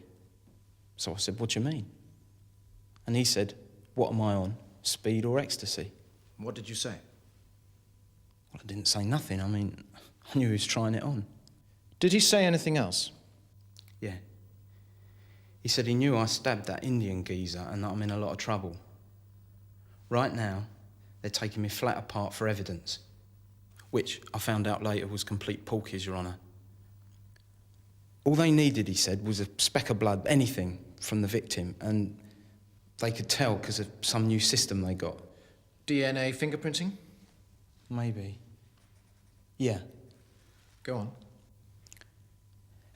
So I said, what do you mean? And he said, what am I on, speed or ecstasy? What did you say? Well, I didn't say nothing. I mean, I knew he was trying it on. Did he say anything else? Yeah. He said he knew I stabbed that Indian geezer and that I'm in a lot of trouble. Right now, they're taking me flat apart for evidence, which I found out later was complete porkies, Your Honour. All they needed, he said, was a speck of blood, anything, from the victim, and they could tell because of some new system they got. DNA fingerprinting? Maybe. Yeah. Go on.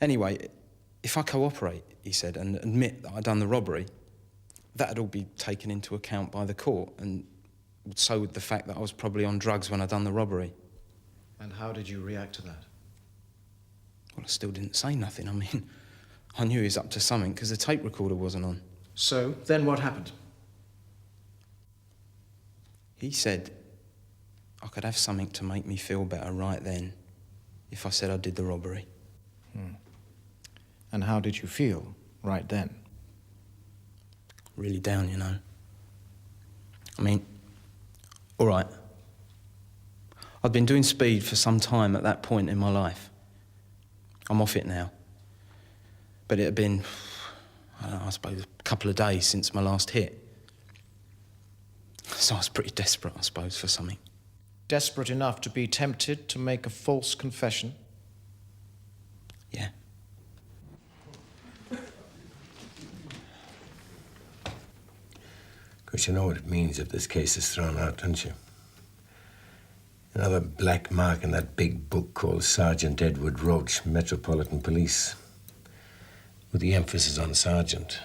Anyway, if I cooperate, he said, and admit that I'd done the robbery, that'd all be taken into account by the court, and so would the fact that I was probably on drugs when I'd done the robbery. And how did you react to that? Well, I still didn't say nothing. I mean, I knew he was up to something because the tape recorder wasn't on. So, then what happened? He said I could have something to make me feel better right then if I said I did the robbery. And how did you feel right then? Really down, you know. I mean, all right. I'd been doing speed for some time at that point in my life. I'm off it now. But it had been, I don't know, I suppose, a couple of days since my last hit. So I was pretty desperate, I suppose, for something. Desperate enough to be tempted to make a false confession? Yeah. Because you know what it means if this case is thrown out, don't you? Another black mark in that big book called Sergeant Edward Roach, Metropolitan Police. With the emphasis on Sergeant.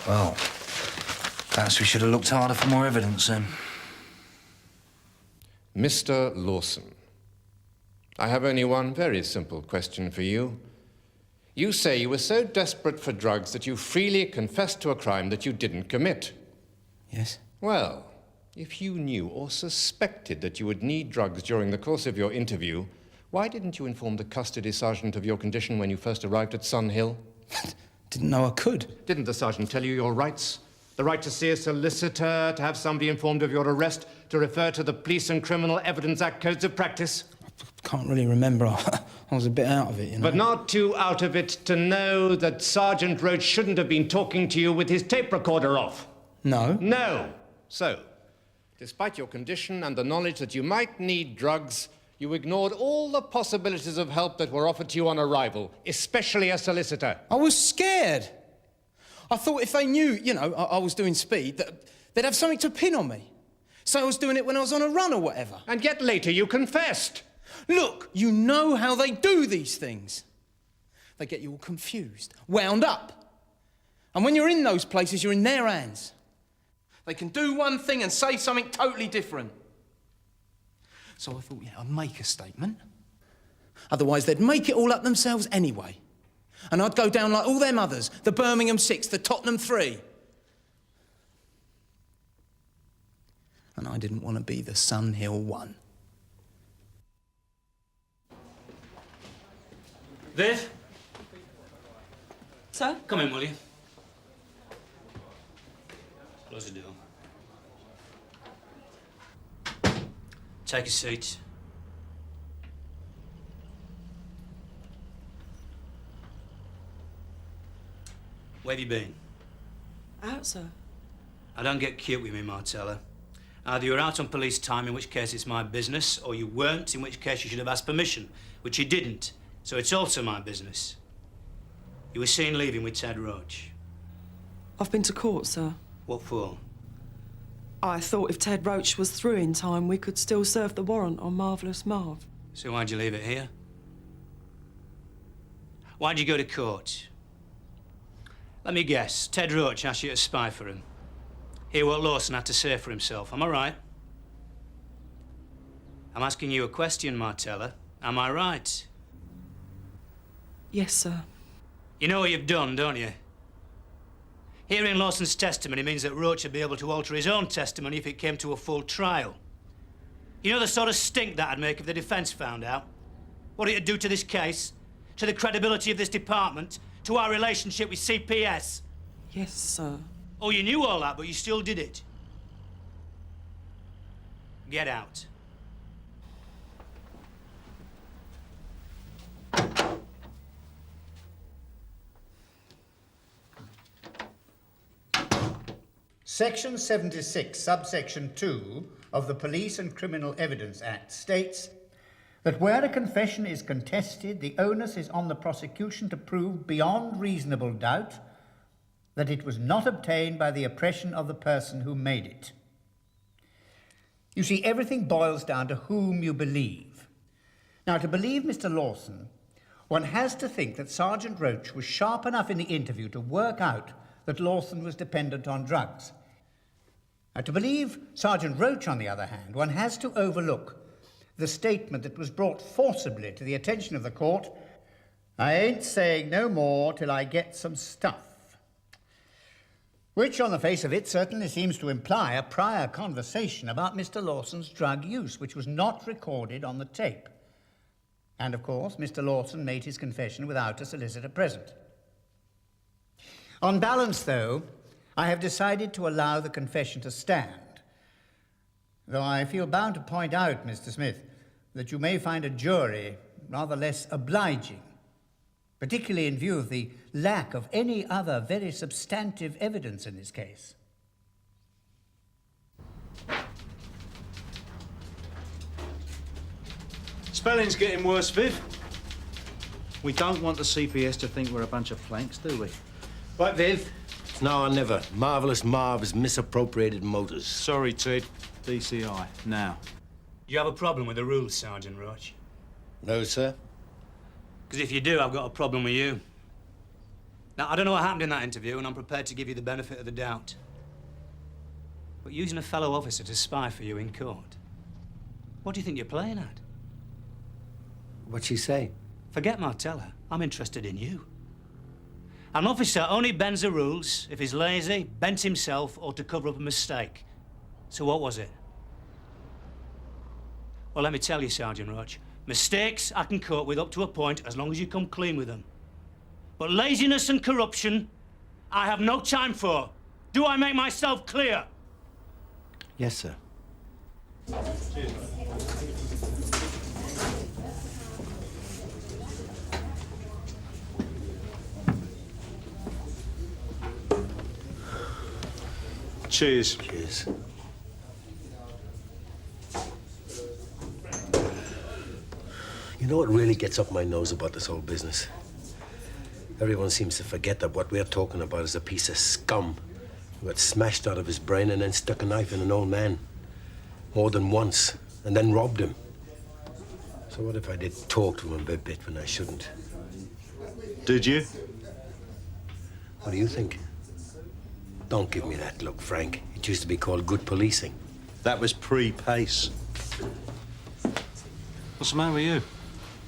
Well, perhaps we should have looked harder for more evidence then. Mr. Lawson, I have only one very simple question for you. You say you were so desperate for drugs that you freely confessed to a crime that you didn't commit. Yes. Well, if you knew or suspected that you would need drugs during the course of your interview, why didn't you inform the custody sergeant of your condition when you first arrived at Sun Hill? Didn't know I could. Didn't the sergeant tell you your rights? The right to see a solicitor, to have somebody informed of your arrest, to refer to the Police and Criminal Evidence Act codes of practice? I can't really remember. I was a bit out of it, you know. But not too out of it to know that Sergeant Roach shouldn't have been talking to you with his tape recorder off. No. No. So, despite your condition and the knowledge that you might need drugs, you ignored all the possibilities of help that were offered to you on arrival, especially a solicitor. I was scared. I thought if they knew, you know, I was doing speed, that they'd have something to pin on me. Say I was doing it when I was on a run or whatever. And yet later you confessed. Look, you know how they do these things. They get you all confused, wound up. And when you're in those places, you're in their hands. They can do one thing and say something totally different. So I thought, yeah, I'd make a statement. Otherwise, they'd make it all up themselves anyway. And I'd go down like all them others, the Birmingham 6, the Tottenham 3. And I didn't want to be the Sunhill 1. Viv? Sir? Come in, will you? Close the door. Take a seat. Where have you been? Out, sir. I don't get cute with me, Martella. Either you're out on police time, in which case it's my business, or you weren't, in which case you should have asked permission, which you didn't. So it's also my business. You were seen leaving with Ted Roach. I've been to court, sir. What for? I thought if Ted Roach was through in time, we could still serve the warrant on Marvellous Marv. So why'd you leave it here? Why'd you go to court? Let me guess. Ted Roach asked you to spy for him. Hear what Lawson had to say for himself. Am I right? I'm asking you a question, Martella. Am I right? Yes, sir. You know what you've done, don't you? Hearing Lawson's testimony means that Roach would be able to alter his own testimony if it came to a full trial. You know the sort of stink that'd make if the defence found out? What it'd do to this case, to the credibility of this department, to our relationship with CPS? Yes, sir. Oh, you knew all that, but you still did it. Get out. Section 76, subsection 2 of the Police and Criminal Evidence Act states that where a confession is contested, the onus is on the prosecution to prove beyond reasonable doubt that it was not obtained by the oppression of the person who made it. You see, everything boils down to whom you believe. Now, to believe Mr. Lawson, one has to think that Sergeant Roach was sharp enough in the interview to work out that Lawson was dependent on drugs. Now, to believe Sergeant Roach, on the other hand, one has to overlook the statement that was brought forcibly to the attention of the court, "I ain't saying no more till I get some stuff," which, on the face of it, certainly seems to imply a prior conversation about Mr. Lawson's drug use, which was not recorded on the tape. And, of course, Mr. Lawson made his confession without a solicitor present. On balance, though, I have decided to allow the confession to stand, though I feel bound to point out, Mr. Smith, that you may find a jury rather less obliging, particularly in view of the lack of any other very substantive evidence in this case. Spelling's getting worse, Viv. We don't want the CPS to think we're a bunch of planks, do we? Right, Viv? It's now or never. Marvellous Marv's misappropriated motors. Sorry, Ted. DCI. Now. Do you have a problem with the rules, Sergeant Roach? No, sir. Because if you do, I've got a problem with you. Now, I don't know what happened in that interview, and I'm prepared to give you the benefit of the doubt. But using a fellow officer to spy for you in court, what do you think you're playing at? What'd she say? Forget Martella. I'm interested in you. An officer only bends the rules if he's lazy, bent himself, or to cover up a mistake. So what was it? Well, let me tell you, Sergeant Roach, mistakes I can cope with up to a point as long as you come clean with them. But laziness and corruption, I have no time for. Do I make myself clear? Yes, sir. Cheers. Cheers. You know what really gets up my nose about this whole business? Everyone seems to forget that what we're talking about is a piece of scum who got smashed out of his brain and then stuck a knife in an old man. More than once, and then robbed him. So what if I did talk to him a bit when I shouldn't? Did you? What do you think? Don't give me that look, Frank. It used to be called good policing. That was pre-Pace. What's the matter with you?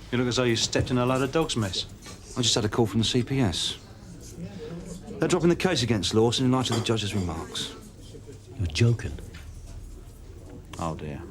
You look as though you stepped in a load of dog's mess. I just had a call from the CPS. They're dropping the case against Lawson in light of the judge's remarks. You're joking. Oh, dear.